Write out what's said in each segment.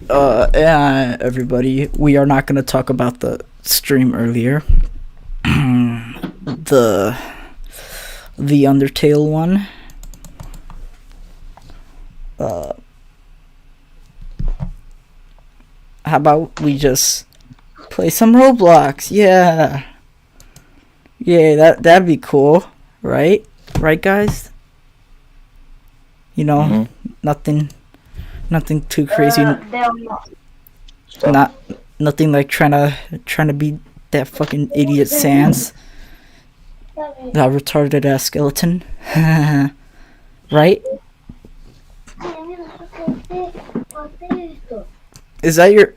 Yeah, everybody, we are not going to talk about the stream earlier. the the Undertale one. How about we just play some Roblox? Yeah. Yeah, that'd be cool, right? Right, guys? You know, nothing too crazy. Not nothing like trying to be that fucking idiot Sans. That retarded ass skeleton. Right? Is that your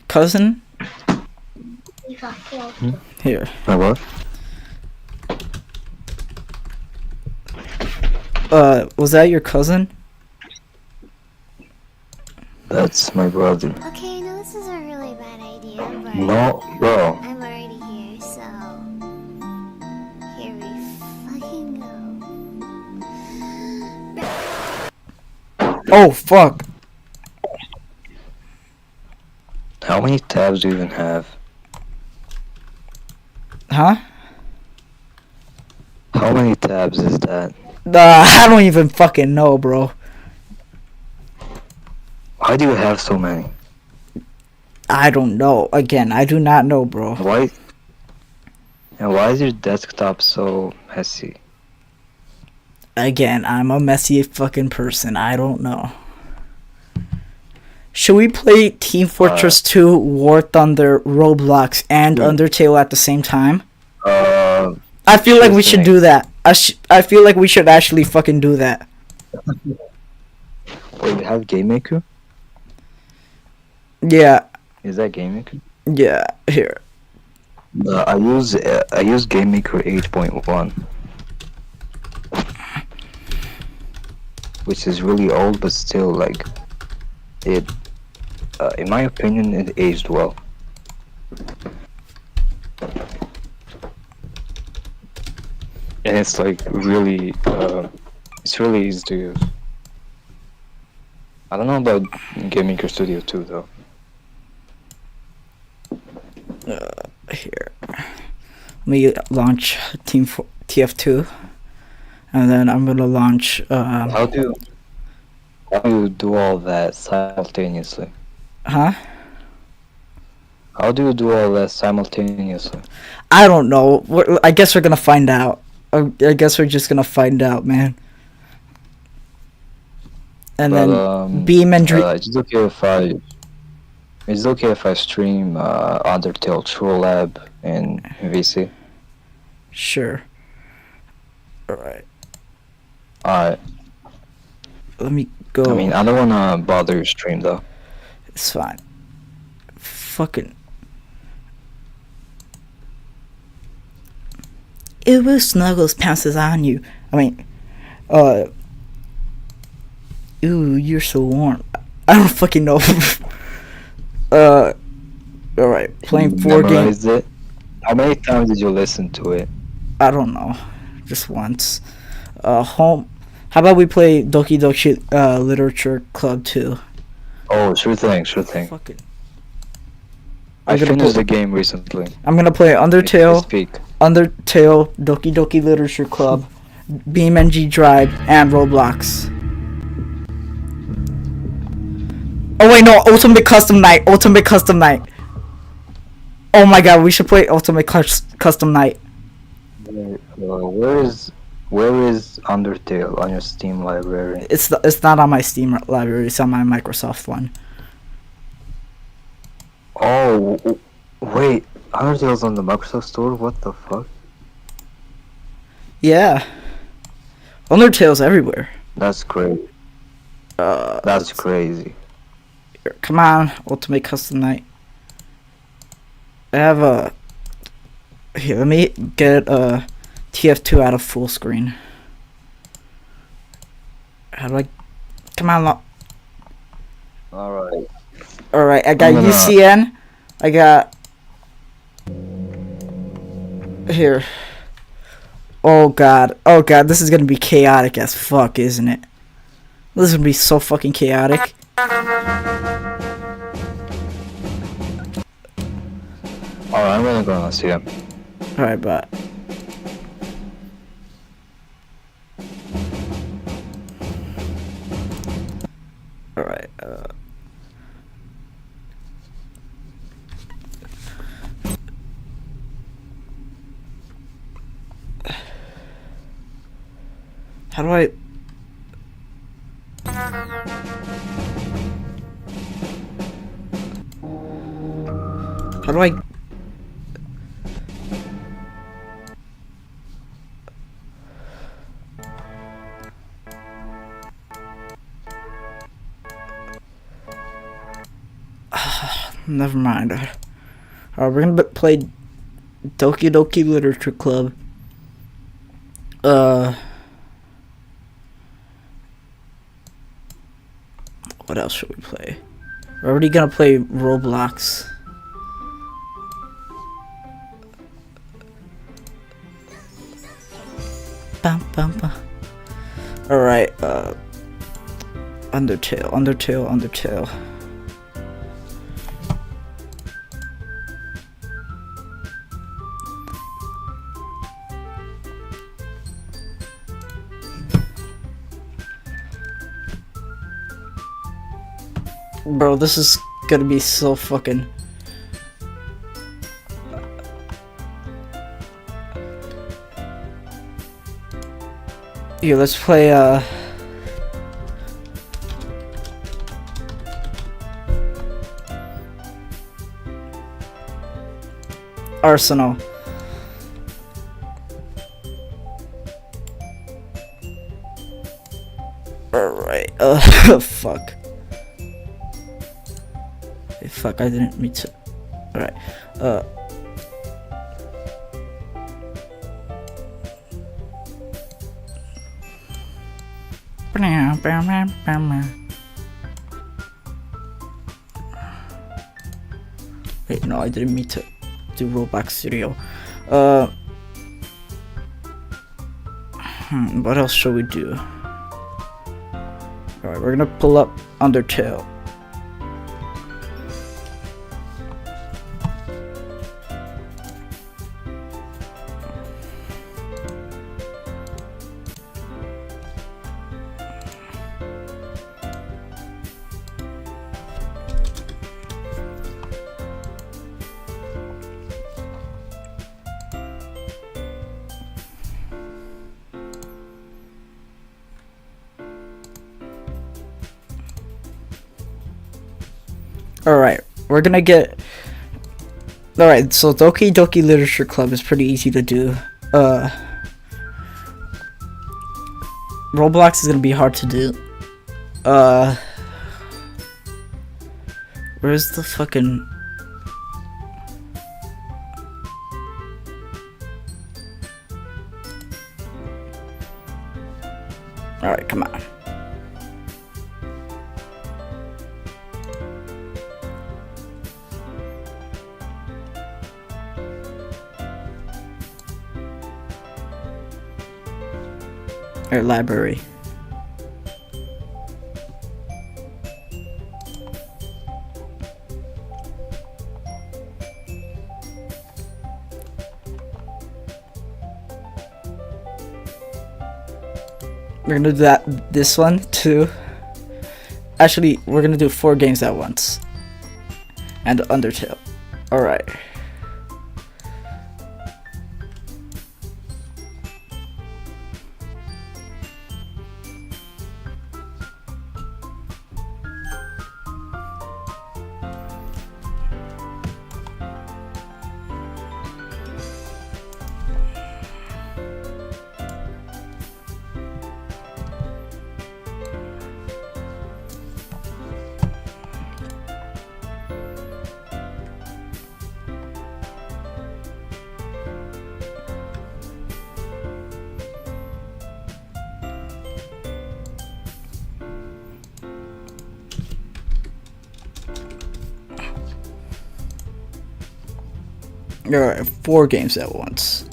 cousin? Here. My what? Was that your cousin? That's my brother. Okay, I know this is a really bad idea, but No, bro. I'm already here, so here we fucking go. Oh fuck. How many tabs do you even have? Huh? How many tabs is that? I don't even fucking know, bro. Why do you have so many? I don't know. Again, I do not know, bro. Why? And why is your desktop so messy? Again, I'm a messy fucking person. I don't know. Should we play Team Fortress 2, War Thunder, Roblox, and Undertale at the same time? I feel like we should do that. I feel like we should actually fucking do that. Wait, you have Game Maker? Yeah, Is that Game Maker? yeah. Here. I use Game Maker 8.1, which is really old, but still like it. In my opinion, it aged well. And it's like really, it's really easy to use. I don't know about Game Maker Studio 2 though. Here. Let me launch TF2, and then I'm gonna launch. How do you do all that simultaneously? Huh? How do you do all that simultaneously? I don't know. I guess we're gonna find out. I guess we're just gonna find out, man. And then Beam and Dream. It's okay if I stream Undertale True Lab in VC. Sure. Alright. Alright. Let me go. I mean, I don't wanna bother your stream though. It's fine. Fucking. Ooh, Snuggles pounces on you. I mean, ooh, you're so warm. I don't fucking know. Alright, playing 4 games. It? How many times did you listen to it? I don't know. Just once. Home. How about we play Doki Doki Literature Club 2? Oh, sure thing. Fucking. I finished the game recently. I'm gonna play Undertale, Speak. Doki Doki Literature Club, BeamNG Drive, and Roblox. Oh wait, no, Ultimate Custom Night. Oh my god, we should play Ultimate Custom Night. Where is Undertale on your Steam library? It's not on my Steam library. It's on my Microsoft one. Oh, wait, Undertale's on the Microsoft Store? What the fuck? Yeah. Undertale's everywhere. That's great. That's crazy. Here, come on, Ultimate Custom Night. I have a... Here, let me get TF2 out of full screen. How do I... Come on, Alright. Alright, I got UCN. I got... Here. Oh god, this is gonna be chaotic as fuck, isn't it? This is gonna be so fucking chaotic. Alright, I'm gonna go and see him. Alright, but. Alright, how do I... How do I... Never mind. Alright, we're gonna play Doki Doki Literature Club. What else should we play? We're already gonna play Roblox. Bum, bum, bum. Alright, Undertale. Bro, this is gonna be so fucking... Yeah, let's play, Arsenal. Alright, fuck. Fuck, I didn't mean to. Alright, wait, no, I didn't mean to do Roblox Studio. What else should we do? Alright, we're gonna pull up Undertale. Alright, we're gonna get... Alright, so Doki Doki Literature Club is pretty easy to do. Roblox is gonna be hard to do. Where's the fucking... Alright, come on. Or library. We're gonna do this one too. Actually, we're gonna do 4 games at once. And Undertale. Alright. Alright, 4 games at once.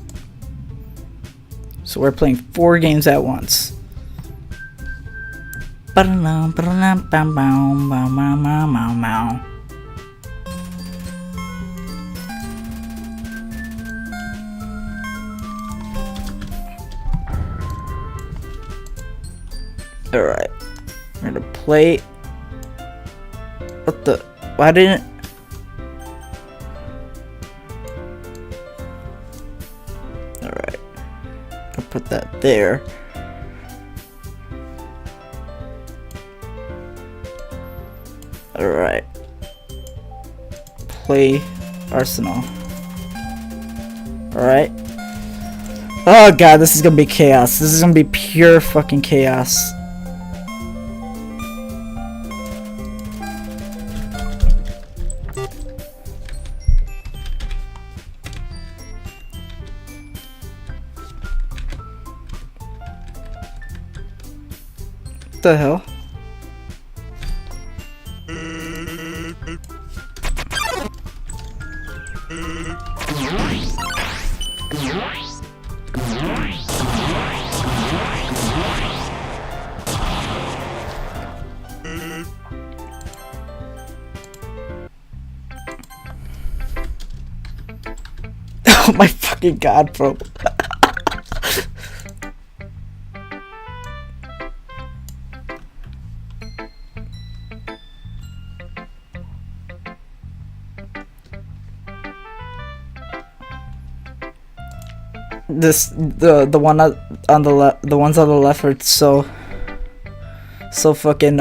So we're playing 4 games at once. Ba-dum, ba-dum, bam, bam, bam, bam, bam, bam, bam. Alright. We're gonna play. What the? Why didn't. Alright. I'll put that there. Alright. Play Arsenal. Alright. Oh god, this is gonna be chaos. This is gonna be pure fucking chaos. What the hell? Oh my fucking god, bro. The one on the left, the ones on the left are so fucking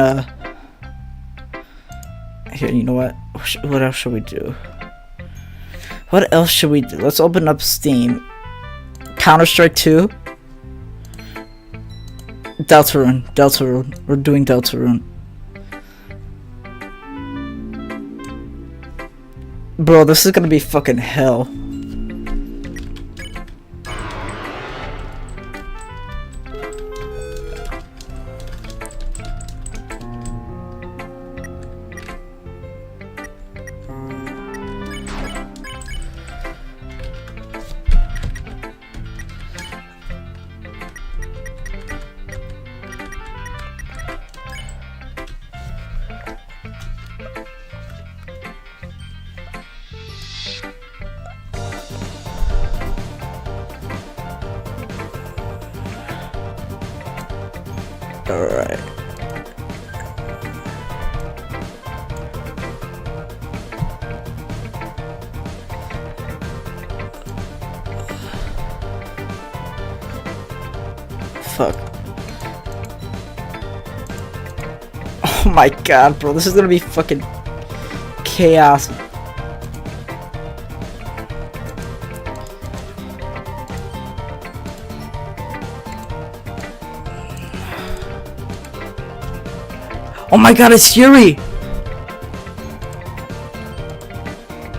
here, you know what? What else should we do? What else should we do? Let's open up Steam. Counter-Strike 2. Deltarune. We're doing Deltarune. Bro, this is gonna be fucking hell. Alright. Fuck. Oh my god, bro. This is gonna be fucking chaos. Oh my god, it's Yuri!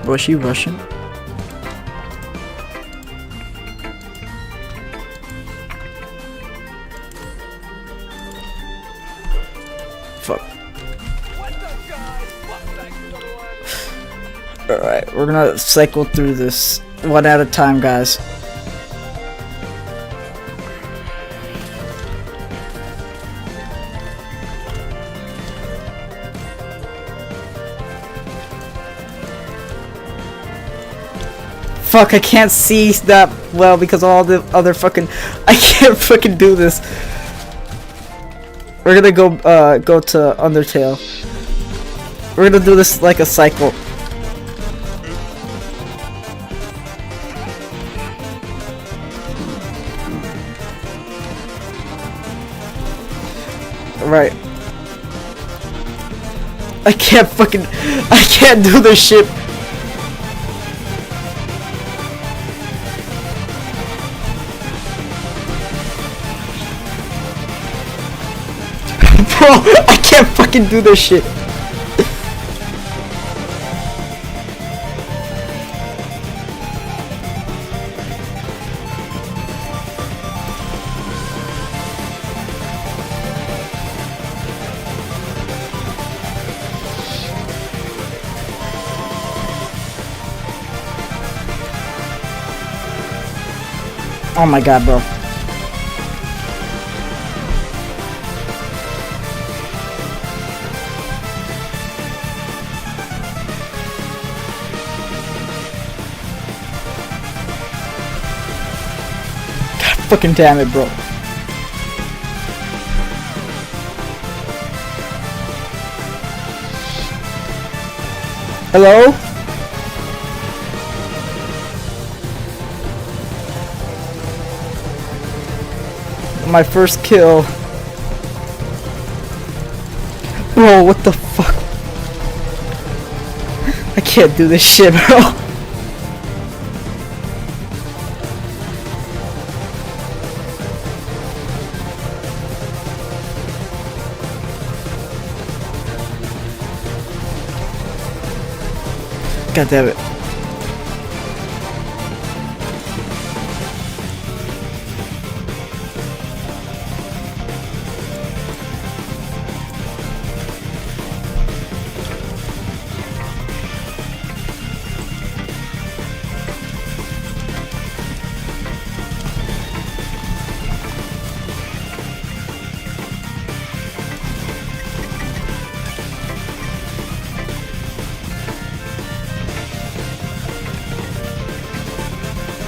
Bro, is she Russian? Fuck. Alright, we're gonna cycle through this one at a time, guys. Fuck, I can't see that well because all the other fucking... I can't fucking do this. We're gonna go to Undertale. We're gonna do this like a cycle. Right. I can't do this shit. Bro, I can't fucking do this shit. Oh my god, bro. Fucking damn it, bro. Hello? My first kill. Bro, what the fuck? I can't do this shit, bro. God damn it.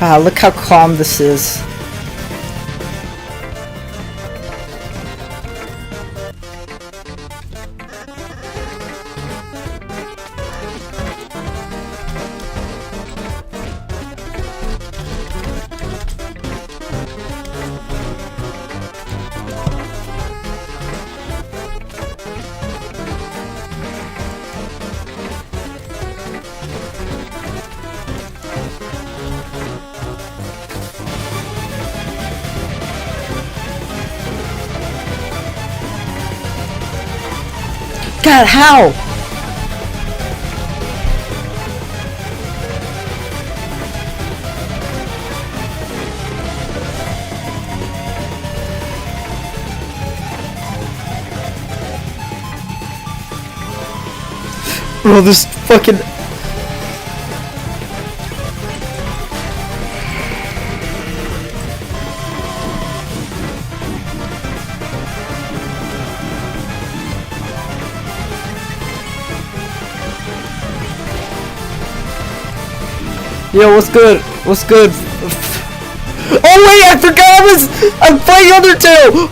Ah, look how calm this is. God, how? Bro, this fucking... Yo, what's good? What's good? Oh wait, I forgot I'm playing Undertale!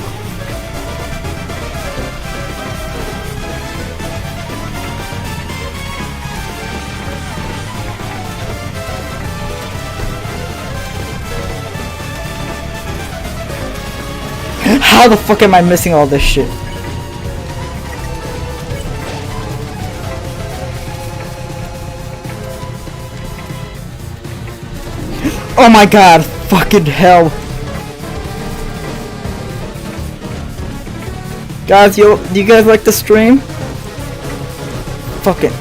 How the fuck am I missing all this shit? Oh my god, fucking hell. Guys, do you guys like the stream? Fucking.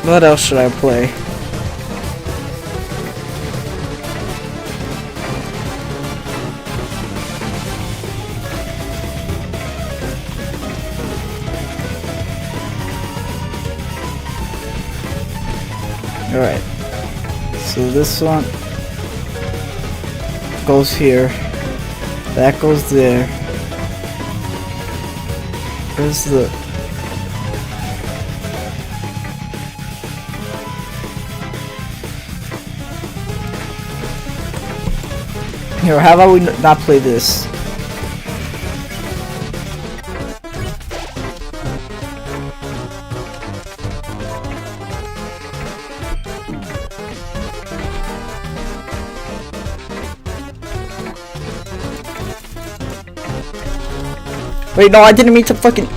What else should I play? Alright, so this one goes here, that goes there. Where's the... Here, how about we not play this? Wait, no, I didn't mean to fucking...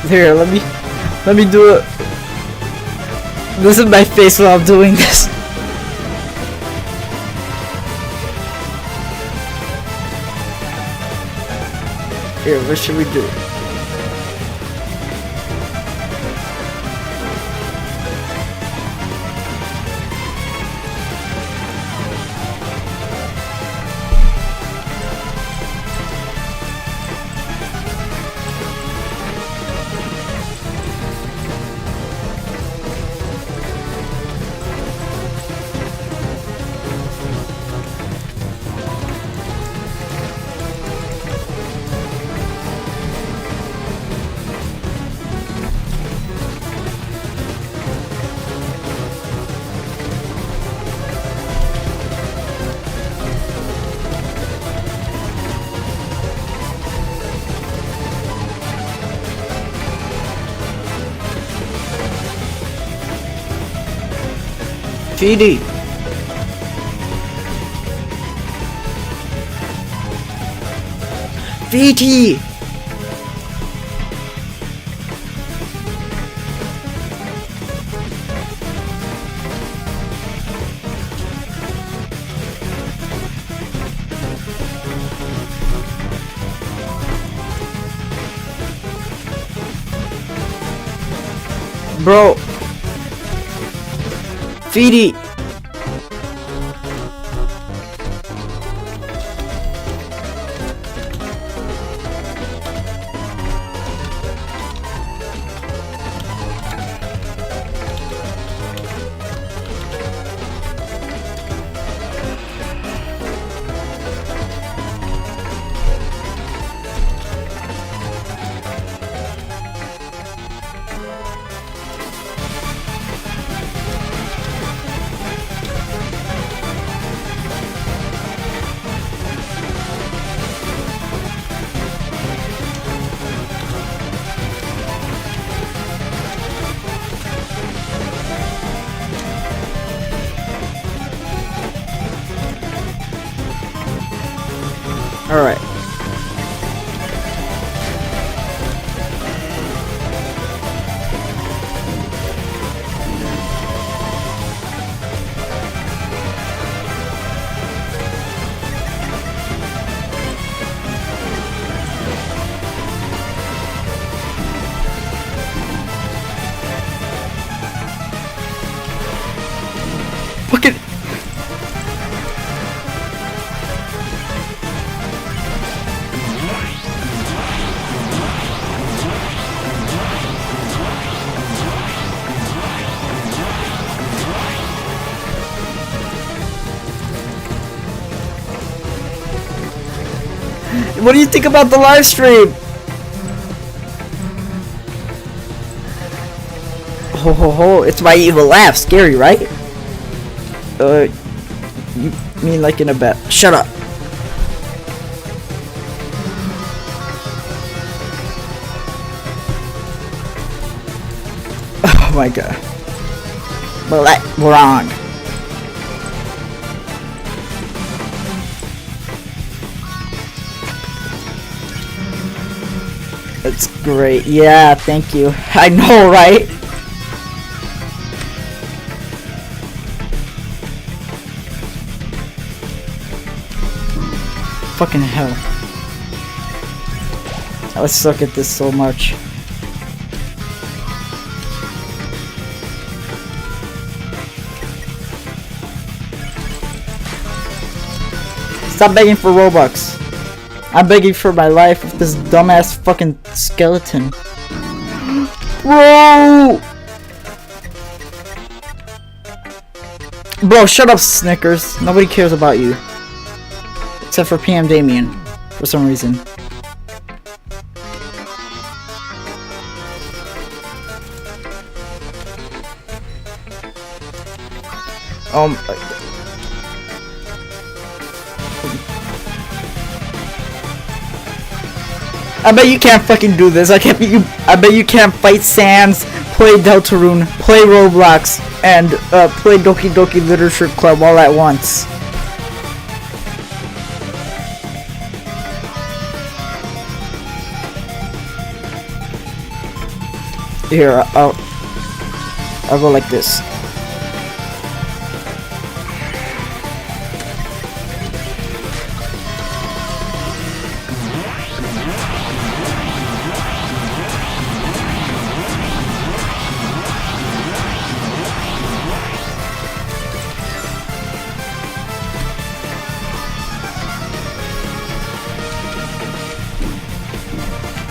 Here, let me do it. This is my face while I'm doing this. Here, what should we do? VD. VT. Bro. VD. All right. Look at. What do you think about the live stream? Ho ho ho, it's my evil laugh. Scary, right? You mean like in a bet? Shut up. Oh my god. Wrong. That's great. Yeah, thank you. I know, right? Fucking hell. I suck at this so much. Stop begging for Robux. I'm begging for my life with this dumbass fucking skeleton. Bro, shut up, Snickers. Nobody cares about you. Except for PM Damien, for some reason. I bet you can't fucking do this. I bet you can't fight Sans, play Deltarune, play Roblox, and play Doki Doki Literature Club all at once. Here, I'll go like this.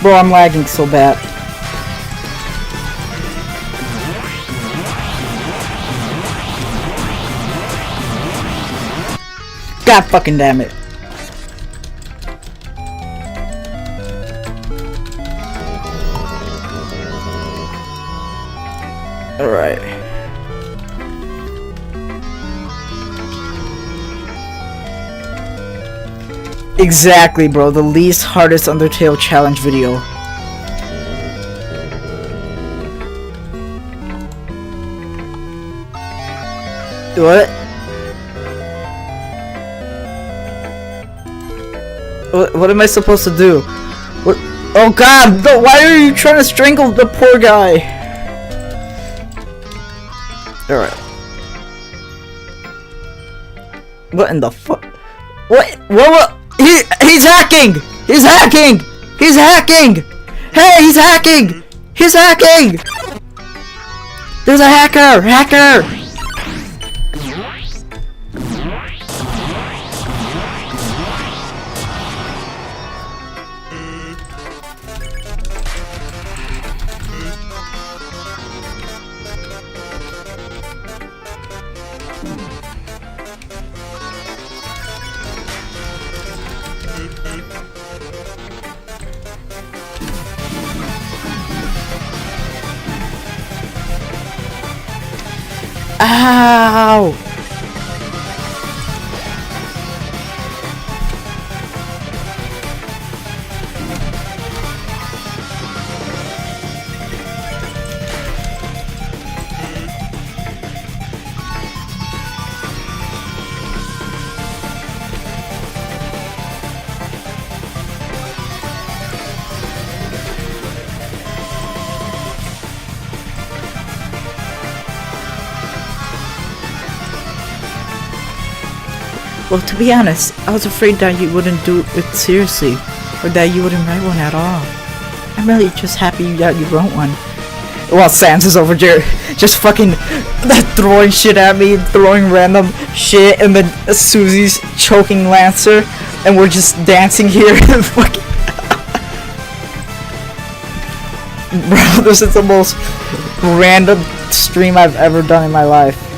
Bro, I'm lagging so bad. God fucking damn it. Alright. Exactly, bro. The least hardest Undertale challenge video. What? What am I supposed to do? What? Oh god, no, why are you trying to strangle the poor guy? Alright. What in the fuck? What? He's hacking! He's hacking! He's hacking! Hey, he's hacking! He's hacking! There's a hacker! Hacker! Ow! Well, to be honest, I was afraid that you wouldn't do it seriously, or that you wouldn't write one at all. I'm really just happy that you wrote one. While Sans is over there, just fucking throwing shit at me, throwing random shit, and then Susie's choking Lancer, and we're just dancing here. Fucking bro, this is the most random stream I've ever done in my life.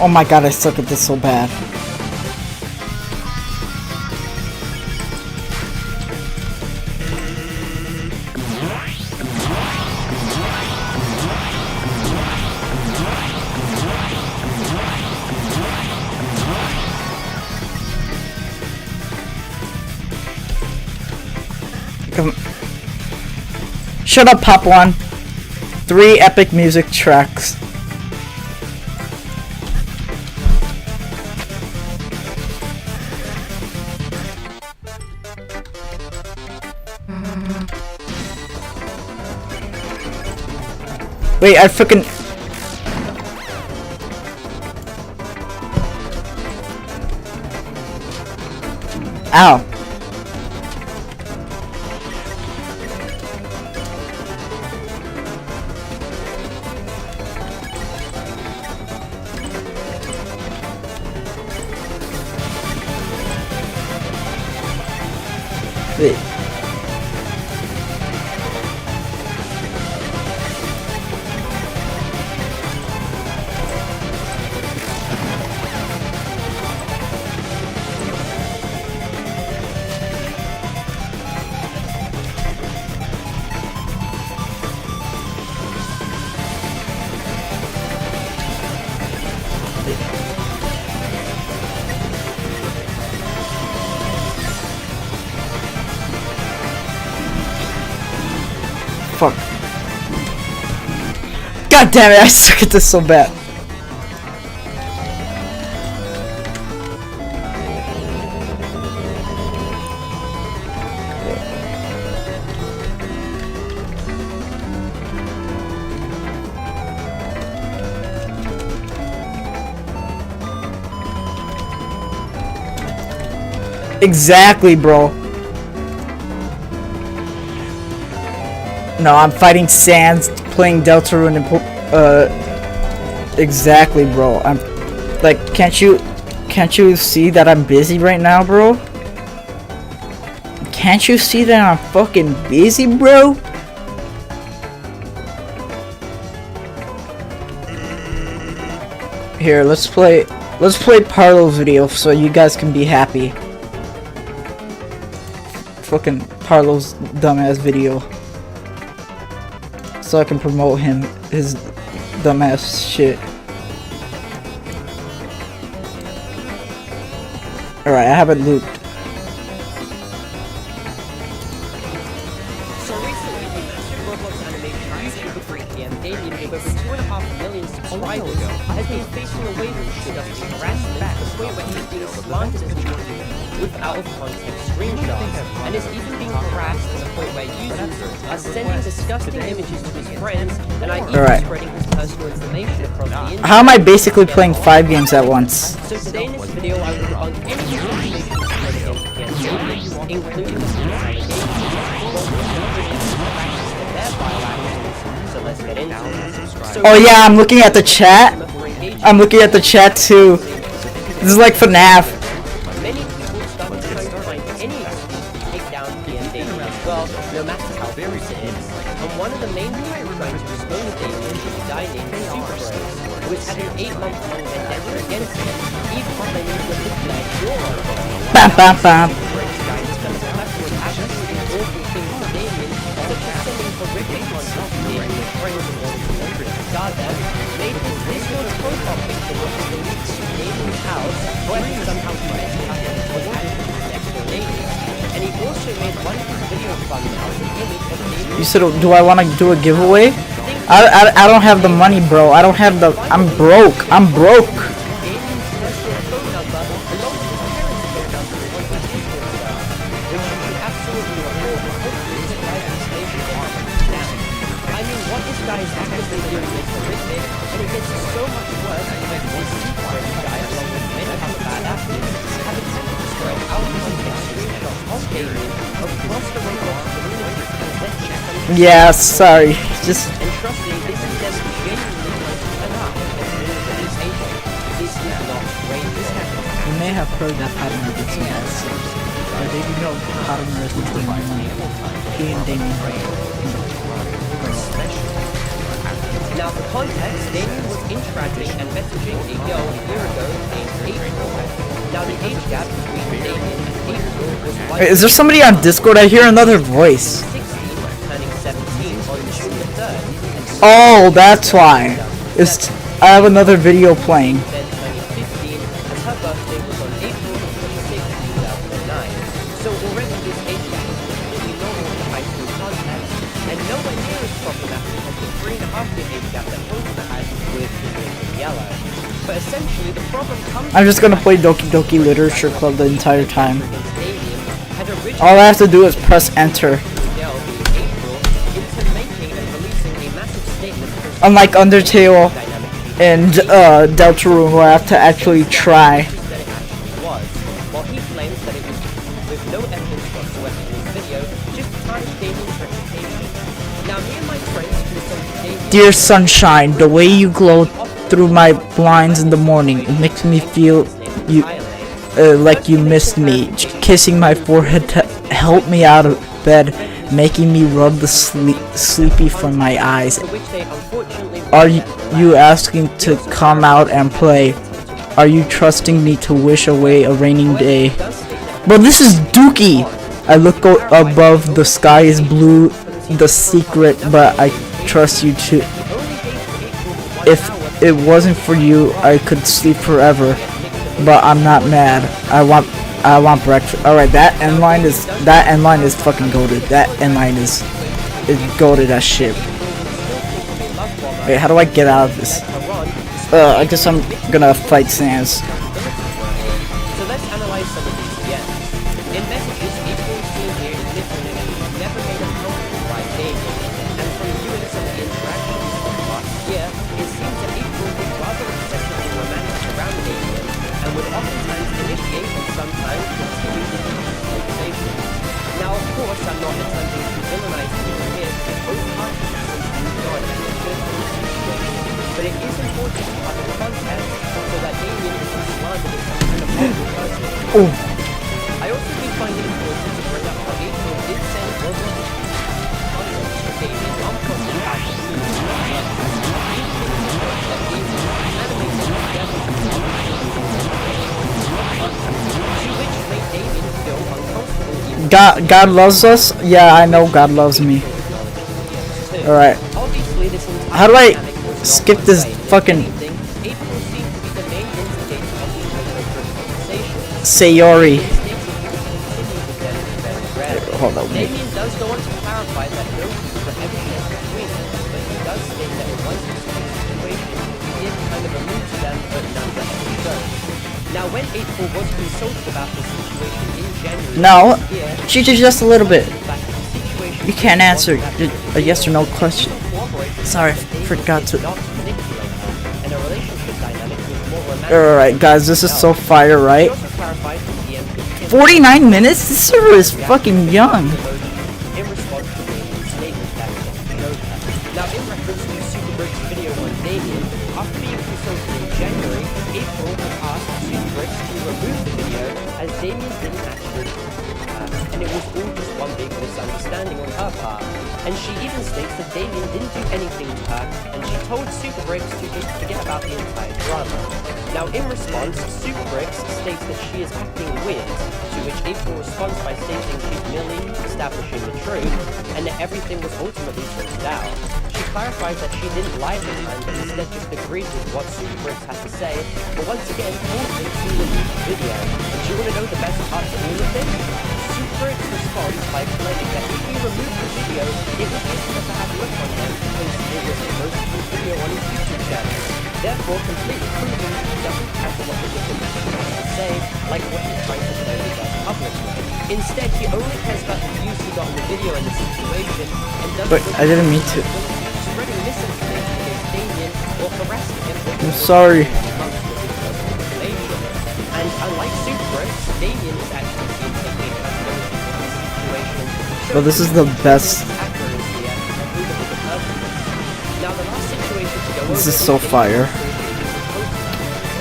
Oh my god, I suck at this so bad. Come. Shut up, Pop One. 3 epic music tracks. Wait, I fucking... Ow. Wait. Fuck. God damn it, I suck at this so bad. Exactly, bro. No, I'm fighting Sans, playing Deltarune, and exactly, bro. I'm like, can't you see that I'm busy right now, bro? Can't you see that I'm fucking busy, bro? Here, let's play Parlo's video so you guys can be happy. Fucking Parlo's dumbass video. So I can promote his dumbass shit. Alright, I haven't looped. So recently, the massive Roblox animation YouTuber Freaky and Damien with over 2.5 million subscribers has been facing a wave of disgusting harassment to the point where he's being slandered as a YouTuber with out-of-context screenshots, and is even being harassed to the point where users are sending disgusting images to his friends and are even spreading his personal information across the internet. How am I basically playing 5 games at once? So today in this video, I will debunk any misinformation spread against Damien, including the allegations. So let's get into it. Oh yeah, I'm looking at the chat. I'm looking at the chat too. This is like FNAF. Many people started trying to find any excuse to take down Damien as well, no matter how false it is. And one of the main people trying to dispose of Damien is a guy named Superbros, who has had an 8-month-long vendetta against him, even claiming to have declared war on him. Bam bam bam. This guy has done a plethora of absolutely awful things to Damien, such as sending horrific content to Damien's friends in order to make him scar them, made his Discord profile picture which is released to Damien's house, where he somehow met him was added to his next door neighbors. And he also made one of his video thumbnails an image of Damien. You said, do I want to do a giveaway? I don't have the money, bro. I don't have the. I'm broke. I'm broke. Damien's personal phone number along with his parents' phone number on his Discord server, which you should absolutely report and hopefully this guy's information now. I mean, what this guy is actively doing is horrific, and it gets so much worse when this secret guy, along with many other bad actors, have attempted to spread out-of-context screenshots of Damien across the Roblox community and then check on Yeah, sorry. Just. and trust me, this is them genuinely trying to turn up as soon as it is able. This is not great. This happens. You may have heard that pattern of some ads, but did you know pattern is between he and Damien? Now, for context, Damien was interacting and messaging a girl a year ago named April. Now, the age gap between Damien and April was Wait, is there somebody on Discord? I hear another voice. 16, turning 17 on June the 3rd. And Oh, that's why. I have another video playing. then turning 15, as her birthday was on April 26, 2009. So already this age gap is completely normal in high school context, and nowhere near as problematic as the 3.5-year age gap that Poster had with Damien Yellow. But essentially, the problem comes I'm just gonna play Doki Doki Literature Club the entire time. against Damien had originally All I have to do is press enter. girl being April into making and releasing a massive statement Unlike Undertale dynamic and Deltarune, where I have to actually try. that it actually was, while he claims that it was with no evidence whatsoever in his video, just to tarnish Damien's reputation. Now, me and my friends consulted Damien Dear sunshine, the way you glow through my blinds in the morning, it makes me feel you like you missed me. Kissing my forehead to help me out of bed, making me rub the sleepy from my eyes. to which they unfortunately Are you asking to come out and play? Are you trusting me to wish away a raining day? does state that But this is Dookie! I look above, the sky is blue, the secret, but I trust you to. only dates April for 1 If hour it wasn't for you, I could sleep forever. But I'm not mad. I want breakfast. Alright, that end line is fucking goated. That end line is goated as shit. Wait, how do I get out of this? I guess I'm gonna fight Sans. So let's analyze some of these again. In messages, April is seen here admitting that she's never made a comment by Damien, and from viewing some of the interactions of last year, it seems that April was rather excessively romantic around Damien, and would oftentimes initiate and sometimes continue to reported other content so that Damien isn't slandered as an horrible person. Oh, I also do find it important to bring up how April did send Roblox content to Damien on constant passion to which made Damien feel uncomfortable even God loves us. Yeah, I know God loves me. All right. Obviously, this How do I dynamic was not skip one this sided. If fucking anything, April seemed to be the main instigator of the inappropriate conversation. Sayori? Hold on, wait. Damien does go on to clarify that no secret ever shared between them, but he does state that in one specific situation, he did kind of allude to them, but none of that was shown. Now, when April was consulted about the situation in January No, this year, she just a little bit. the fact that the situation You can't answer was a yes or no question. cooperated Sorry, that Damien forgot to. did not manipulate her, and a relationship dynamic was more romantic. All right, guys, this is so fire, She right? also clarified that the end could kill 49 minutes. This server is fucking young. in response to Damien's statement that he showed her. Now, in reference to Superbrick's video on Damien, after being consulted in January, April had asked Superbrick to remove the video as Damien didn't actually and it was all just one big misunderstanding on her part. And she even states that Damien didn't do anything to her, and she told Superbricks to just forget about the entire drama. Now, in response, Superbricks states that she is acting weird, to which April responds by stating she's merely establishing the truth, and that everything was ultimately sorted out. She clarifies that she didn't lie this time, but instead just agreed with what Superbricks had to say, but once again told him to remove the video. And do you want to know the best part of all of this? Superbricks responds by claiming that if we remove the video, it would be a bad look on them because it was the most viewed video on his YouTube channel. Therefore, completely proving he doesn't care what the victim has to say, like what he's trying to say with us publicly. Instead, he only cares about the views he got on the video and the situation, and doesn't But I didn't mean to. spreading misinformation against Damien or harassing him. I'm sorry. And unlike Superbricks, Damien is actually being taken accountability for the situation. Well, this is the best. Now, the last situation to go This over is so fire.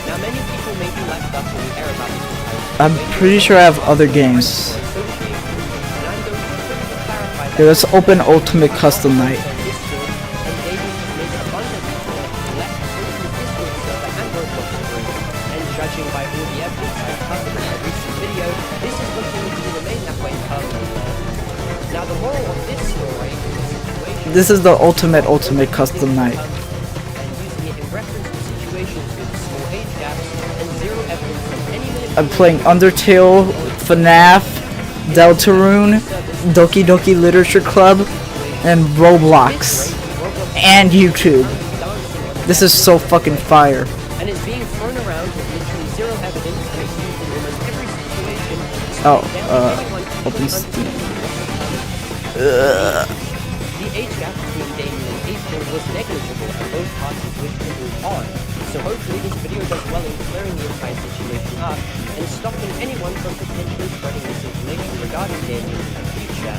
Now, many people may be left up in the air about this entire I'm situation. pretty sure I have other games. And I'm going to quickly clarify that Okay, let's open Ultimate Custom Night. Judging by all the evidence I've covered in a recent video, this is looking to remain that way permanently. Now, the moral of this story is the situation This is the ultimate custom night. and using it in reference to situations with small age gaps and zero evidence of any I'm playing Undertale, FNAF, Deltarune, Doki Doki Literature Club, and Roblox, and YouTube. This is so fucking fire. and it's being thrown around with literally zero evidence and it's used in almost every situation. Oh, Down open to Steam. The age gap between Damien and April was negligible and both parties wished to move on. So hopefully this video does well in clearing the entire situation up and stopping anyone from potentially spreading misinformation regarding Damien in the future.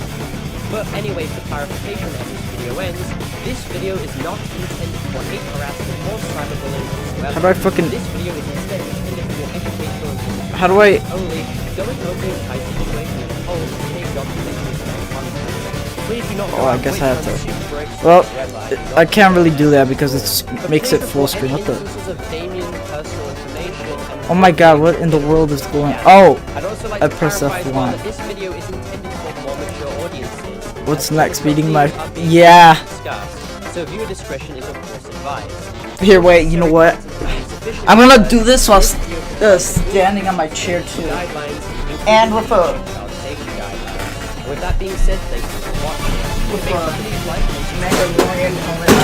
But anyway, for clarification as this video ends, this video is not intended for hate harassment or cyberbullying whatsoever. How do I fucking- This video is instead intended for educational and How do I... only going over the entire situation as a whole in a documentary style content. Please do not go Oh, I out guess I waiting have to. on super breaks or Well, red light. I can't really do that because it But makes it please full report screen. any What the... instances of Damien personal information and Oh my god, what in the world is going... Yeah. Oh! I'd also like I to pressed clarify as well F1. that this video is intended for more mature audiences. What's as next? some of the Beating my... themes are being Yeah! discussed. So viewer discretion is of course advised. Here, wait, you know what? I'm gonna do this while standing on my chair too. Guidelines, And with a... child safety guidelines. With that being said, thank you for watching. With Make a- sure to leave like and subscribe Mandalorian helmet on.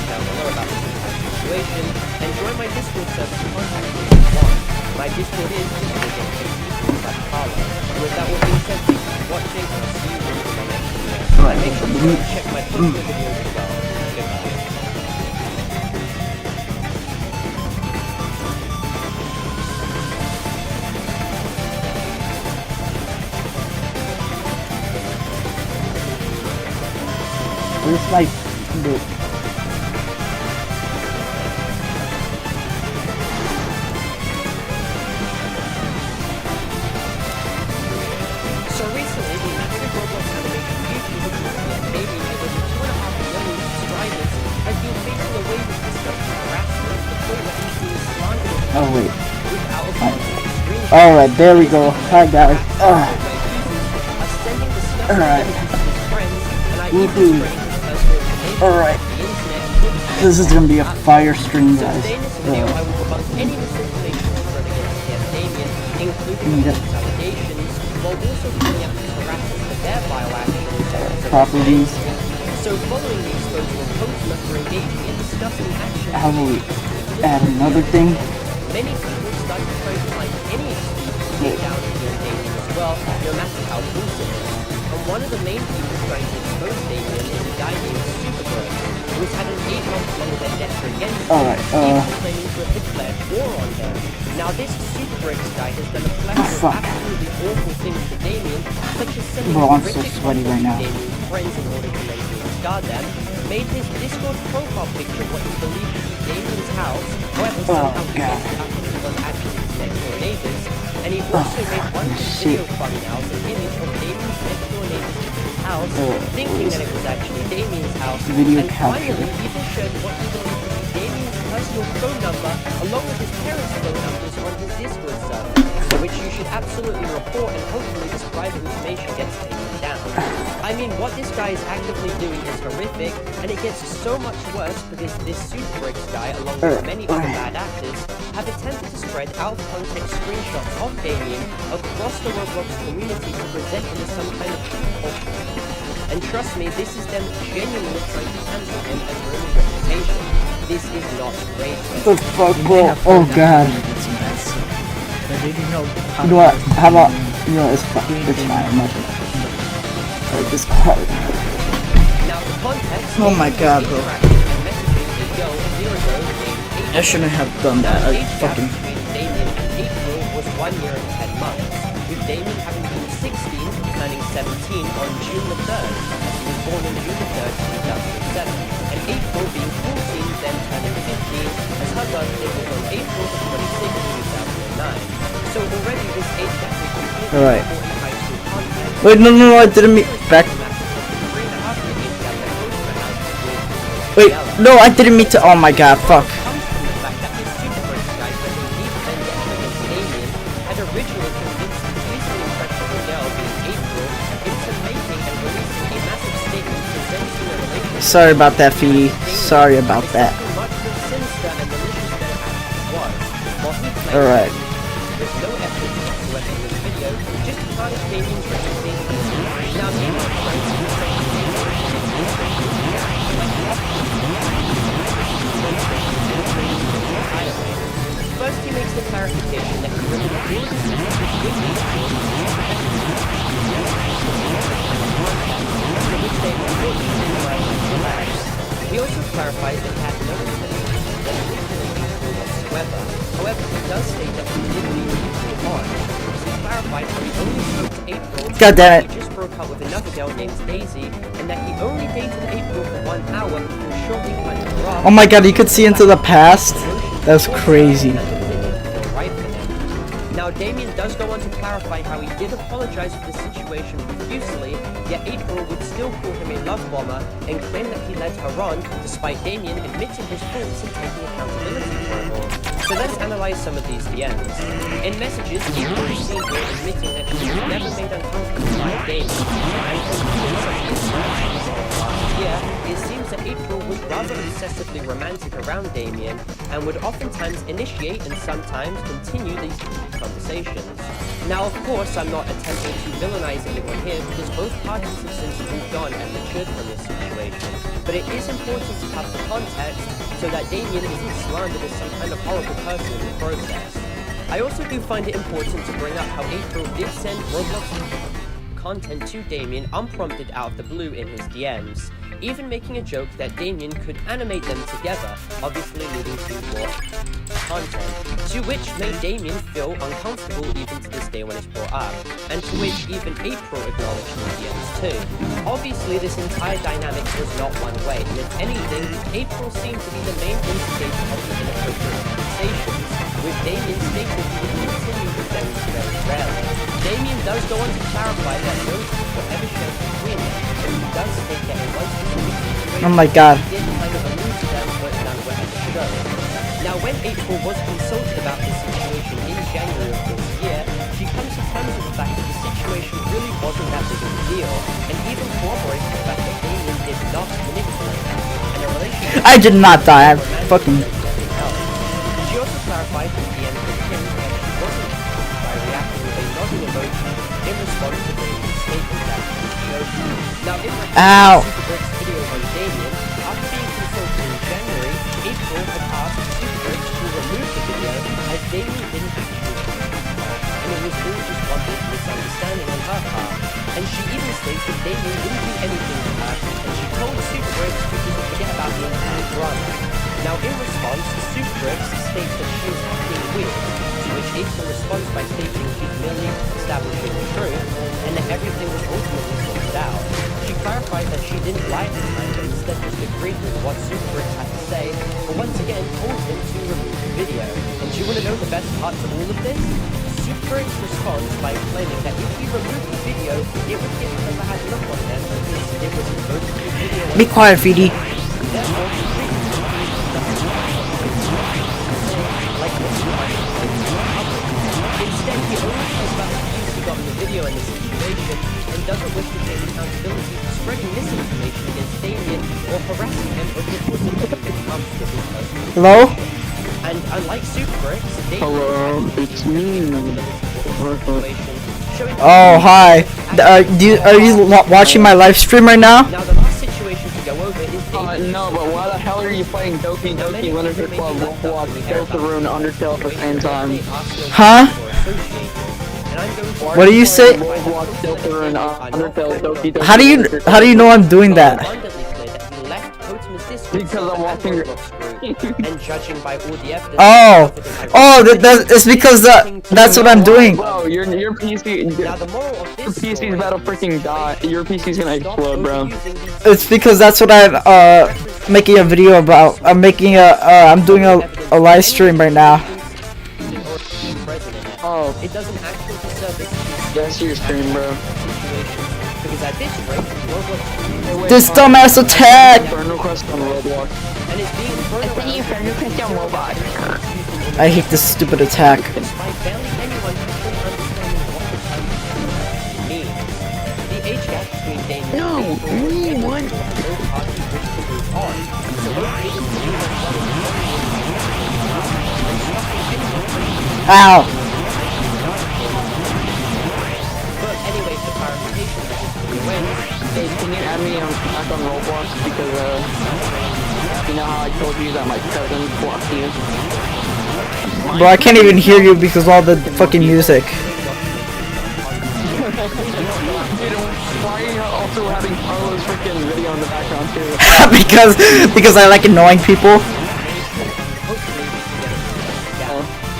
down below about this entire situation, and join my Discord server to contact me if you want. My Discord is discord.com/Carlo. With that all being said, thank you for watching, and I'll see you in my next video. And make sure to check my future videos as well. Goodbye. Where's my... Oh wait. Without a screen. Alright, there we go. Hi guys. Sending disgusting Alright. images to his friends, and I even Woohoo. sprained his personal information Alright. on the internet. This is gonna be a fire stream, So guys. today in this video, I will debunk any misinformation spread against Damien, including Yeah. false allegations, while also pointing out his harassment for their vile actions. Properties. So following the exposure of Postma for engaging in disgusting actions, How will we add another thing? many people started trying to find any excuse to take down Damien as well, no matter how gruesome it is. And one of the main people trying to expose Damien is a guy named Superbird, who has had an 8-month-long vendetta against him, Alright, even claiming to have declared war on him. Now this Superbricks guy has done a plethora of fuck. absolutely awful things to Damien, such as sending Bro, I'm so horrific sweaty right now. Damien's friends in order to mentally scar them, made his Discord profile picture what he believed to be Damien's house, however somehow he God. guessed after he was actually his next door neighbors, and he also made one of his video thumbnails an image of Damien's next door neighbor's house, thinking that it was actually Damien's house, Video and capture. finally even showed what he believed to be Damien's personal phone number along with his parents' phone numbers on his Discord server, which you should absolutely report, and hopefully this private information gets taken down. I mean, what this guy is actively doing is horrific, and it gets so much worse because this Superbricks guy, along with many other bad actors, have attempted to spread out-of-context screenshots of Damien across the Roblox community to present him as some kind of and trust me, this is them genuinely trying to cancel him and ruin his reputation. This is not great. What the fuck, bro? Oh god. But did you know You know what? How about, you know, it's fine. It's fine. I'm not gonna like this part. Now, the context Oh my god, bro. and messaging a girl a year ago named I shouldn't have done that. I age gap fucking. between Damien and April was 1 year and 10 months, with Damien having been 16, turning 17 on June the 3rd, as he was born on June the 3rd, 2007, and April being 14, then turning 15, as her birthday was on April 26, 2009. So already this age gap is completely Alright. important high school content. Wait, no, I didn't mean. Back. Wait, no, I didn't mean to. Oh my god, fuck. Comes from the fact that this Superbricks guy that was even vendetta against Damien had originally convinced the easily impressionable girl being April into making and releasing a massive statement presenting a relationship. Sorry about that, Fee. Sorry about that. Much more sinister and malicious than it actually was. While he claimed Alright. with no evidence whatsoever in this video, just to tarnish Damien's reputation. Now Damien's friends who say first, he makes the clarification that he really did he also clarifies that he had no intention to manipulate whatsoever. However, he does state that he did leave April on. He clarified that he only spoke to April. God damn it. He just broke up with another girl named Daisy, and that he only dated April for 1 hour before shortly cutting her off. Oh my god, you could see into the past? That's crazy. Now, Damien does go on to clarify how he did apologize for the situation profusely, yet April would still call him a love bomber and claim that he led her on, despite Damien admitting his faults and taking accountability for it all. So let's analyze some of these DMs. In messages, April is seen here admitting that he was never made uncomfortable by Damien, and concluding some interactions last year, it seems that April was rather obsessively romantic around Damien, and would oftentimes initiate and sometimes continue these conversations. Now, of course, I'm not attempting to villainize anyone here because both parties have since moved on and matured from this situation. But it is important to have the context so that Damien isn't slandered as some kind of horrible person in the process. I also do find it important to bring up how April did send Roblox content to Damien unprompted out of the blue in his DMs, even making a joke that Damien could animate them together, obviously leading to more content, to which made Damien feel uncomfortable even to this day when it's brought up, and to which even April acknowledged in the DMs too. Obviously, this entire dynamic was not one way, and if anything, April seemed to be the main instigator of the inappropriate conversations, with Damien stating he would continue with them very rarely. Damien does go on to clarify that no people ever shared between them, but he does state that in one specific situation, Oh my god. he did kind of allude to them, but none were ever shown. Now, when April was consulted about this big of a deal, and even corroborates the fact that Damien did not manipulate her, and a relationship I did not die. I fucking. She also clarified at the end of the film that she wasn't confused by reacting with a nodding emoji in response to Damien's statement that he showed her. Now, in Ow. Superbrick's video on Damien, after being consulted in January, April had asked Superbrick to remove the video as Damien didn't actually and it was all just one big misunderstanding on her part. And she even states that Damien didn't do anything to her, and she told Superbricks to just forget about the entire drama. Now, in response, Superbricks states that she is acting weird, to which April responds by stating she's merely establishing the truth, and that everything was ultimately sorted out. She clarified that she didn't lie to him, but instead just agreed with what Superbricks had to say, but once again told him to remove the video. And do you want to know the best parts of all of this? Superbricks responds by claiming that if he removed the video, it would give her a bad look on them because it was supposed to be video. Be quiet, VD. Therefore, she treated the like this Instead, he only cares about the views he got in the video in this situation and doesn't wish to take accountability for spreading misinformation against Damien or harassing him or reporting anything comes to his personal. Hello? And unlike Superbricks, Damien Hello, it's me. Oh, hi. Are you watching my live stream right now? Now the last situation to go over is Damien. No, but why the hell are you playing Doki Doki Literature Club, Roblox, Deltarune, Undertale at the same time? Huh? What do you say? Roblox, Deltarune, Undertale, Doki Doki. How do you know I'm doing that? Because I'm watching and judging by all the evidence. It's because that's what I'm doing. Bro, your PC, Now the moral of your this PC's story about to freaking die. Your PC's gonna explode, bro. It's because that's what I'm making a video about. I'm doing a live stream right now. Oh, It doesn't actually service that's your stream, bro. because at this rate, Roblox This dumbass attack! Inferno Quest on Roblox. and it's being thrown around I hate this stupid attack. by barely anyone fully understanding what the term means. The age gap between Damien and April was both parties wish to move on. So both people knew that one was Ow! But anyway, for clarification, when Hey, can you add me back on Roblox because you know how I told you that my cousin blocked you? Bro, I can't even hear you because of all the fucking music. Dude, why are you also having Carlos freaking video in the background too? because I like annoying people.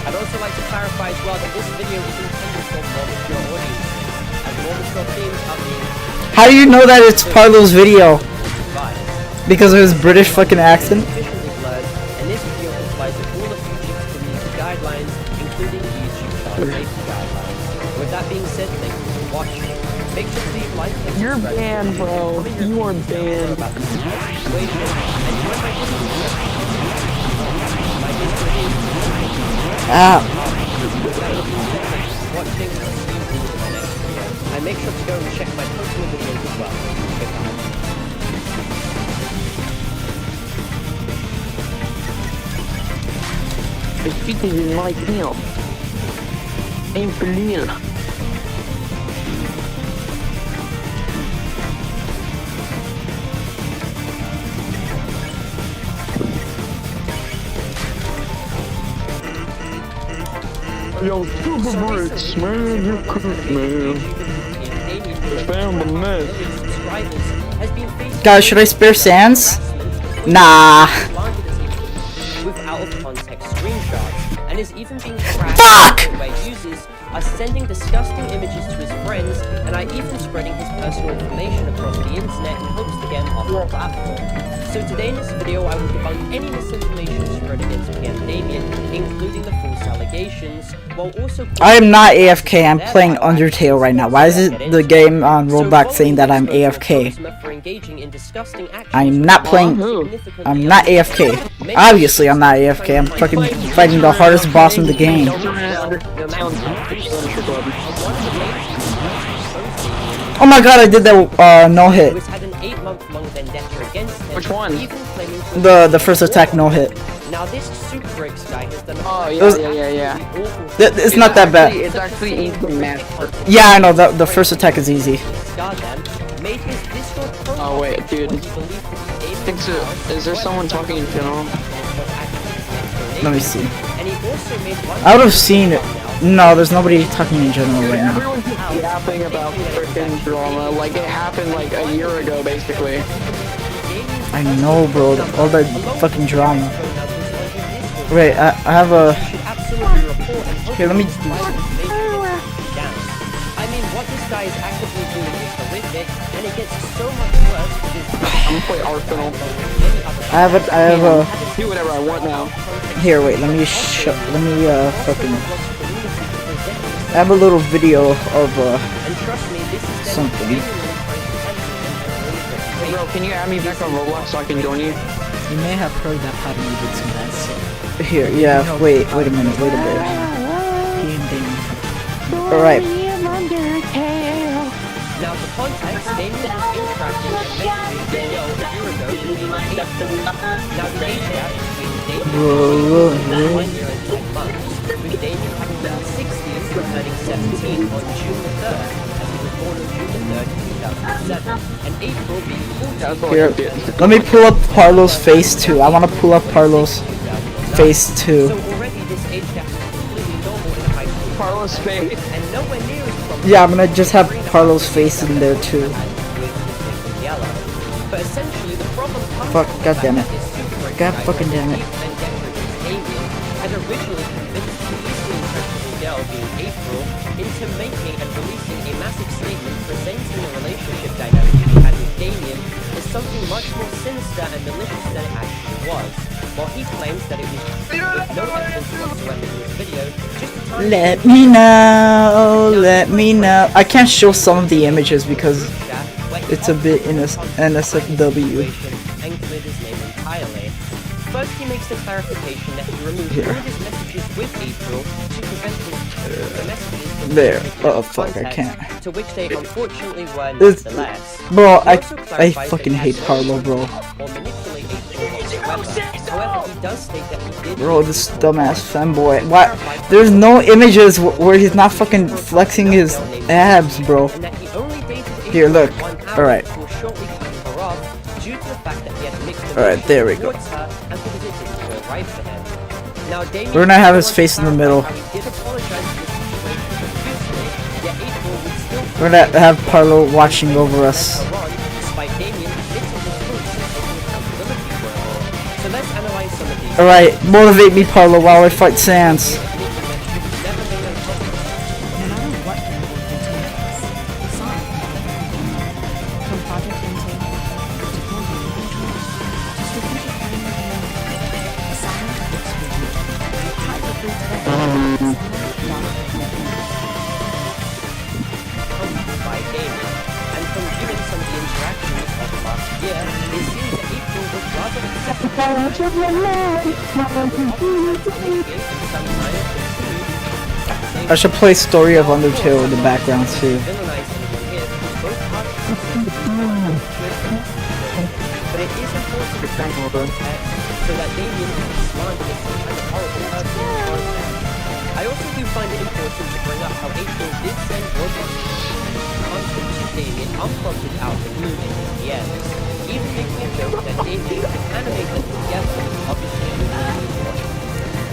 I'd also like to clarify as well that this video is intended for more mature audiences, as more mature themes are being How do you know that it's Parlo's video? provided. Because of his British fucking accent? Sufficiently blurred, and this video complies with all of YouTube's community guidelines, including the YouTube child safety guidelines. With that being said, thank you for watching. Make sure to leave like and You're subscribe. banned, bro. You are banned. About the situation, and join my Discord. My Discord is Ah. watching and see you in the next video. And make sure to go and check my personal videos as well. Goodbye. The chicken is my meal. Ain't for real. Yo, Super Bricks, man, you're cool, man. Found the mess. Guys, should I spare Sans? Nah. With out of context screenshots, and is even being trashed Fuck! where users are sending disgusting images to his friends and are even spreading his personal information across the internet in hopes to get him off the platform. So today in this video I will debunk any misinformation spread against PM Damien, including the false allegations, while also I am not AFK, I'm playing Undertale right now. Why is it the game on Roblox saying that I'm AFK? I'm not playing. I'm not AFK. Obviously, I'm not AFK. I'm fucking fighting the hardest boss in the game. Oh my god, I did that no hit. Who has had an 8-month-long vendetta against him. Which one? Even claiming to The first attack no hit. Now this Super Breaks guy has done a Oh yeah. It's not that bad. It's actually easy to master. Yeah, I know the first attack is easy. Scar them, made his Discord profile Oh wait, dude. he believed to be aiming Think so. Is there someone talking in general? Let me see. And he also made one I would have seen it. No, there's nobody talking in general right now. Everyone's just yapping about freaking drama. Like it happened like a year ago, basically. I know, bro. All that fucking drama. Wait, I have a. Here, let me. I mean, what this guy is actively doing is horrific, and it gets so much worse because I'm gonna play Arsenal. I have a. Do whatever I want now. Here, wait. Let me fucking. I have a little video of and trust me, this is something. Bro, can you add me back on Roblox so I can join you? You may have heard that Padme did some bad stuff. Here. Yeah. Wait a minute. Wait a bit. He and Damien. All right. Now, for context, Damien was interacting with Metroid video a year ago between April. Now, the age gap between Damien and 1 year and 10 months, with Damien having been 60 and turning 17 on June the 3rd, as he was born on June the 3rd, 2007, and April being 40. That's all Here. I did. Let me pull up Parlo's face too. I want to pull up Parlo's face too. So already this age gap is completely normal in a high school. Carlos face. And nowhere near as problematic. Yeah, I'm gonna just have Parlo's face in there too. But essentially the problem comes Fuck, from the god fact damn it. that this Super Break God guy, fucking damn it. Keith Van Decker against Damien, had originally convinced the easily impressionable girl being April into making and releasing a massive statement presenting the relationship dynamic he had with Damien as something much more sinister and malicious than it actually was. While he claims that it was with no evidence whatsoever in his video, just a tiny Let me know. Let me know. I can't show some of the images because it's a bit NSFW. and cleared his name entirely. First, he makes the clarification that he removed all of his messages with April to prevent the messages from There. being Oh, out of fuck, I context, can't. To which they unfortunately were It's- nonetheless. Bro, He also I clarifies fucking that he hate had Carlo, no bro. intent or manipulate April whatsoever. However, he does state that he did. Bro, this dumbass fanboy. Why? There's no images where he's not fucking flexing his abs, bro. And that he only dated Here, April look. for 1 hour Alright. before shortly cutting her off due to the fact that he had mixed Alright, there we go. towards her and because it didn't feel right for him. Now, Damien We're gonna have his face in the middle. He did apologize for the situation profusely, yet April would still We're gonna have Parlo watching over us. her on, despite Damien admitting his faults and taking accountability for it all. So let's analyze some of these. Alright, motivate me, Parlo, while I fight Sans. No matter what level of intelligence, Sonic, from project intake to deployment of control, to strategic planning and command, Sonic experiment, practically today, by Damien. And from viewing some of the interactions of the last year, it seems that April was rather I should play Story of Undertale in the background too. but it is important to so that Damien can respond to some kind of horrible person. I also do find it important to bring up how April did send Roblox content to Damien unprompted out of the blue in his DMs, even making a joke that Damien could animate them together, obviously with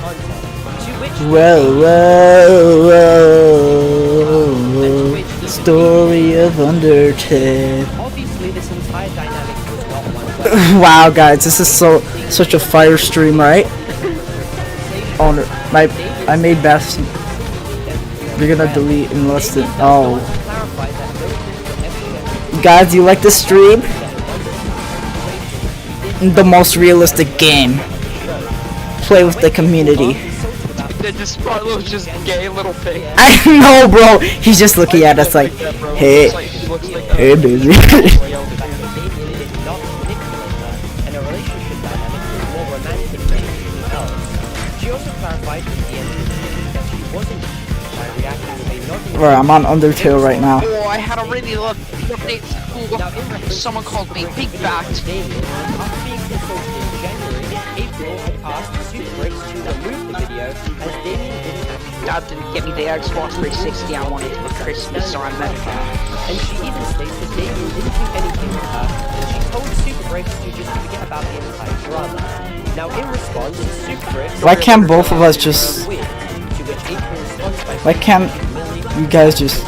content. To which Whoa. Story of Undertale. obviously this entire dynamic was not one way. Wow, guys, this is such a fire stream, right? Oh, no, I made best. You're gonna delete in less than. Oh, guys, you like this stream? The most realistic game. Play with the community. Just Carlos just gay little pig. I know, bro. He's just looking at us like, hey, hey, baby. Not manipulate her, and a relationship dynamic was more romantic than anything else. She also clarified at the end that she wasn't I reacted with a nodding. Right, I'm on Undertale right now. Oh, I had a really lovely school. Now, in reference Someone to called me Big Fat. Damien, after being consulted in January, April had asked Super Bricks to remove the video as Damien didn't actually. Dad didn't get me the Xbox 360 I wanted for Christmas, so I met her. And she even states that Damien didn't do anything with her, and she told Super Bricks to just forget about the entire drama. Now, in response, Super Bricks. Why can't both of us just? To which April responds by Why can't you guys just?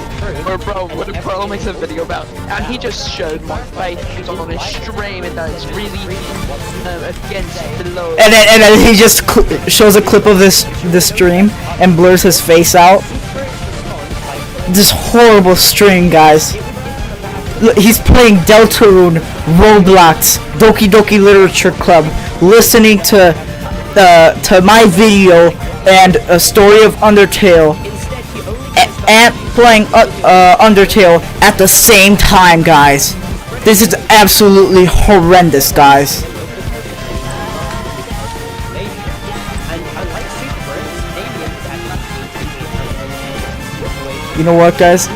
Or bro, what if bro makes a video about, and he just showed my face on his stream, and that is really against the law. And then he just shows a clip of this stream and blurs his face out. This horrible stream, guys. Look, he's playing Deltarune, Roblox, Doki Doki Literature Club, listening to my video and a story of Undertale, and playing Undertale at the same time, guys. This is absolutely horrendous, guys. You know what, guys?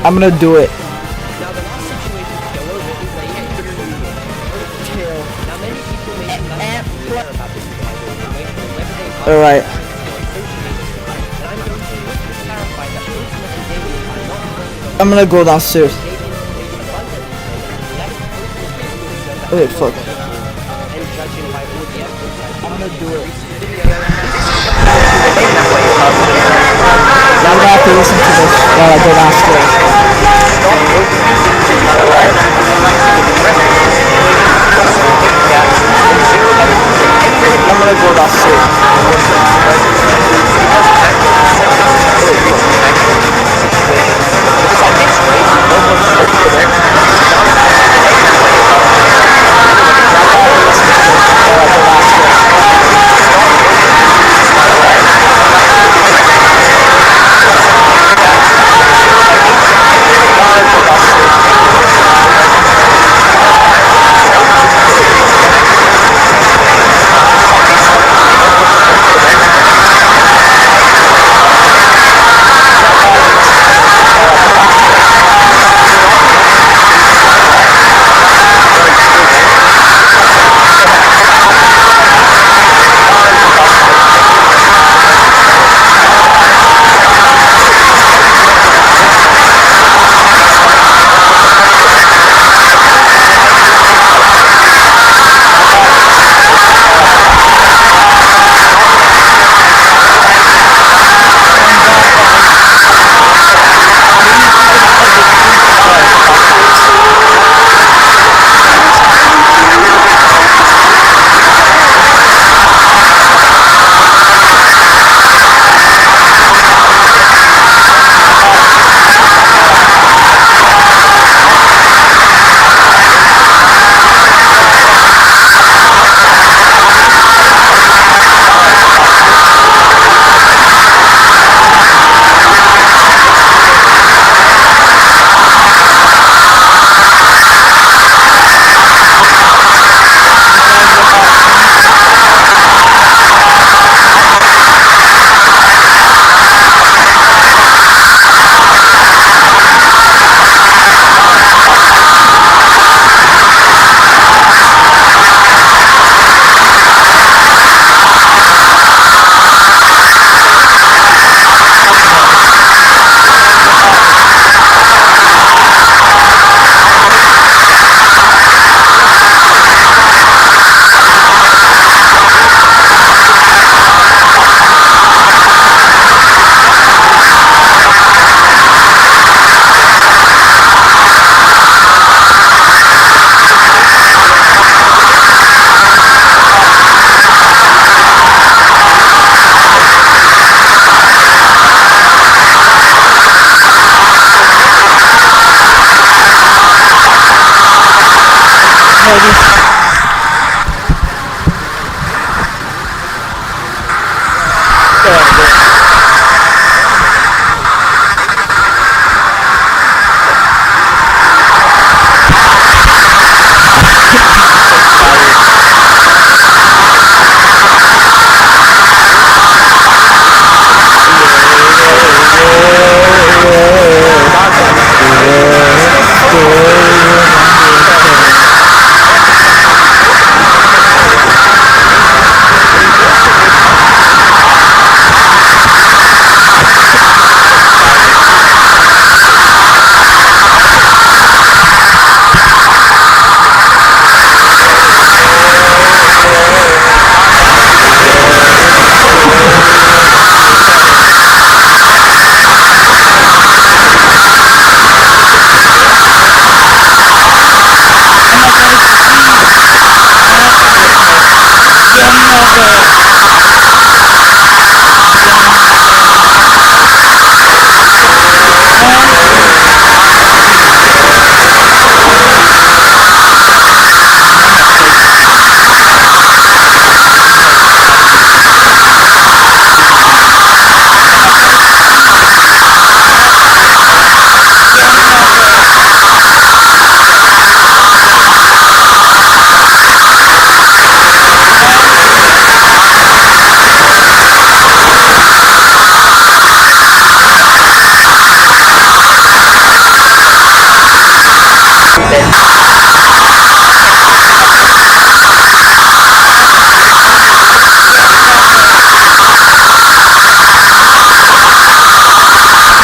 I'm gonna do it. Now, the last situation to go over is a Now, many people may be less about this situation, whether they Alright. and I'm going to clarify that ultimately Damien are not going to go I'm gonna go downstairs. Wait, fuck. and judging by all the efforts I'm gonna do it. Now I'm gonna have to listen to this while I go downstairs. I'm gonna go downstairs.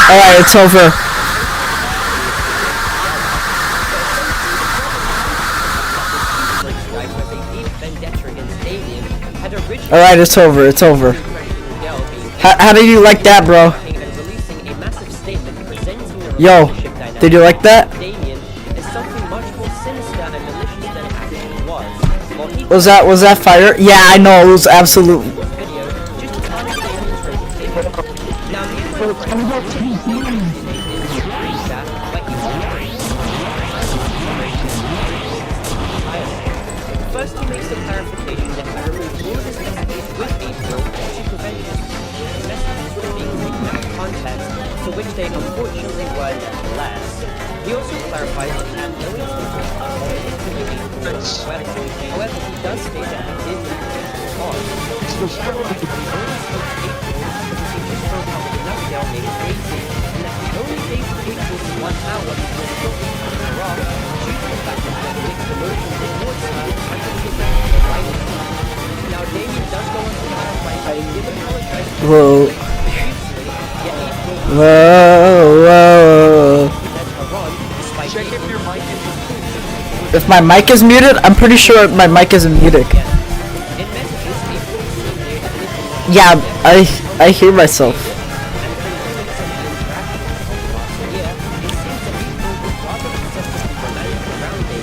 Alright, it's over. Alright, it's over. It's over. How did you like that, bro? Yo, did you like that? Was that fire? Yeah, I know, it was absolute. First, he makes the clarification that he removed all of his messages with April to prevent messages from being taken out of context, to which they unfortunately were nevertheless. He also clarifies that he had no intention of interviewing April directly. However, he does state that he did leave April on. He clarifies that he only spoke to April because he just broke up with another girl named Daisy, and that he only gave April 1 hour before talking to her off, due to the fact that he had mixed emotions towards her until he got to the right time. Now, Damien does go on to clarify that he did apologize to Whoa. yet April Whoa. led her on, despite Check if your mic is If my mic is muted, I'm pretty sure my mic isn't muted. in messages, April seemed to admit Yeah, I hear myself.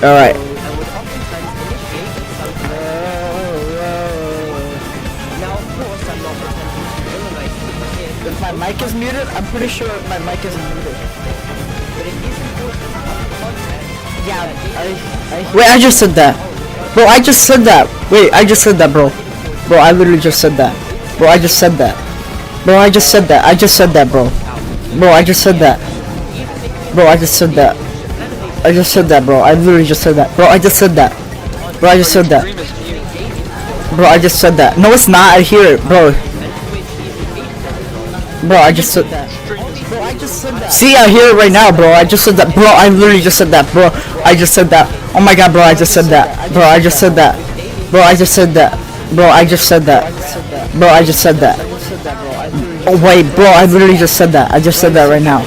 Alright. If my mic is muted, I'm pretty sure my mic isn't muted. Yeah, Wait, I just said that. Bro, I just said that. Wait, I just said that, bro. Bro, I literally just said that. Bro, I just said that. Bro, I just said that. I just said that, bro. Bro, I just said that. Bro, I just said that. I just said that, bro. I literally just said that. Bro, I just said that. Bro, I just said that. Bro, I just said that. No, it's not. I hear it, bro. Bro, I just said that. Bro, I just said that. See, I hear it right now, bro. I just said that. Bro, I literally just said that, bro. I just said that. Oh my god, bro, I just said that. Bro, I just said that. Bro, I just said that. Bro, I just said that. Bro, I just said that. Oh wait, bro, I literally just said that. I just said that right now.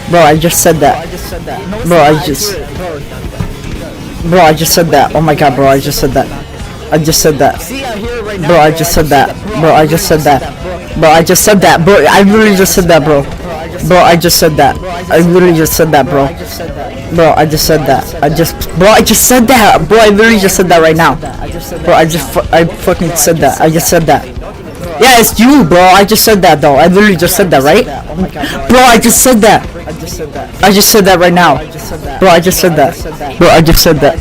Bro, I just said that. Bro, I just said that. Oh my god, bro, I just said that. I just said that. Bro, I just said that. Bro, I just said that. Bro, I just said that. Bro, I literally just said that, bro. Bro, I just said that. I literally just said that, bro. Bro, I just said that. I just said that. Bro, I literally just said that right now. Bro, I fucking said that. I just said that. Yeah, it's you, bro. I just said that, though. I literally just said that, right? Bro, I just said that. I just said that right now. Bro, I just said that. Bro, I just said that.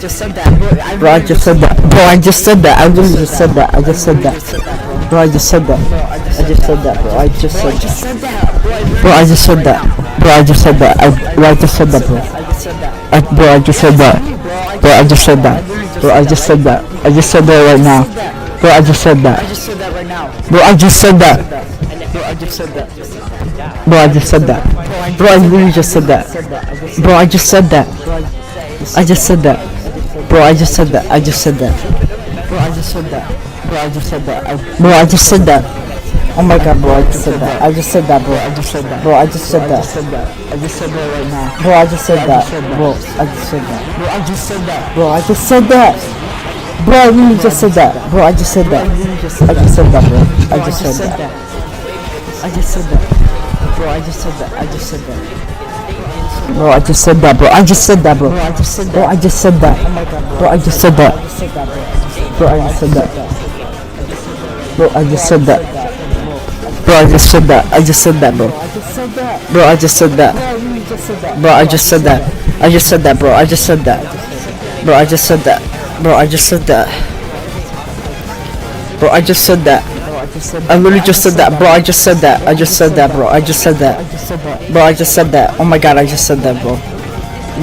Bro, I just said that. Bro, I just said that. I literally just said that. I just said that. Bro, I just said that. I just said that, bro. I just said that. Bro, I just said that. Bro, I just said that. Bro, I just said that, bro. Bro, I just said that. Bro, I just said that. Bro, I just said that. I just said that right now. Bro, I just said that. Bro, I just said that. Bro, I just said that. Bro, I literally just said that. Bro, I just said that. I just said that. Bro, I just said that. I just said that. Bro, I just said that. Bro, I just said that. Bro, I just said that. Oh my god, bro, I just said that. I just said that, bro. I just said that. Bro, I just said that. I just said that right now. Bro, I just said that. Bro, I just said that. Bro, I just said that. Bro, I just said that. Bro, I really just said that. Bro, I just said that. I just said that, bro. I just said that. I just said that. Bro, I just said that. I just said that. Bro, I just said that, bro. I just said that, bro. Bro, I just said that. Bro, I just said that. Bro, I just said that. Bro, I just said that. Bro, I just said that. I just said that, bro. Bro, I just said that. Bro, I just said that. I just said that, bro. I just said that. Bro, I just said that. Bro, I just said that. Bro, I just said that. I literally just said that, bro. I just said that. I just said that, bro. I just said that. Bro, I just said that. Oh my god, I just said that, bro.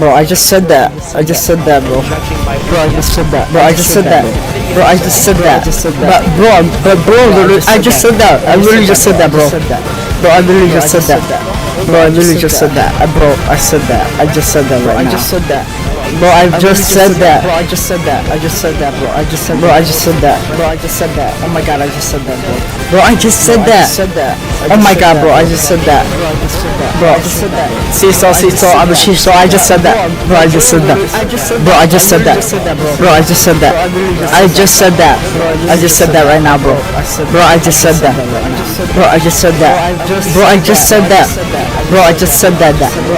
Bro, I just said that. I just said that, bro. Bro, I just said that. Bro, I just said that. Bro, I just said that. But bro, literally, I just said that. I literally just said that, bro. Bro, I literally just said that. Bro, I literally just said that. Bro, I said that. I just said that right now. I just said that. Bro, I just said that. Bro, I just said that. I just said that, bro. I just said. Bro, I just said that. Bro, I just said that. Oh my god, I just said that, bro. Bro, I just said that. Oh my god, bro, I just said that. Bro, I just said that. See, so, I just said that. Bro, I just said that. Bro, I just said that. Bro, I just said that. I just said that. I just said that right now, bro. Bro, I just said that. Bro, I just said that. Bro, I just said that. Bro, I just said that.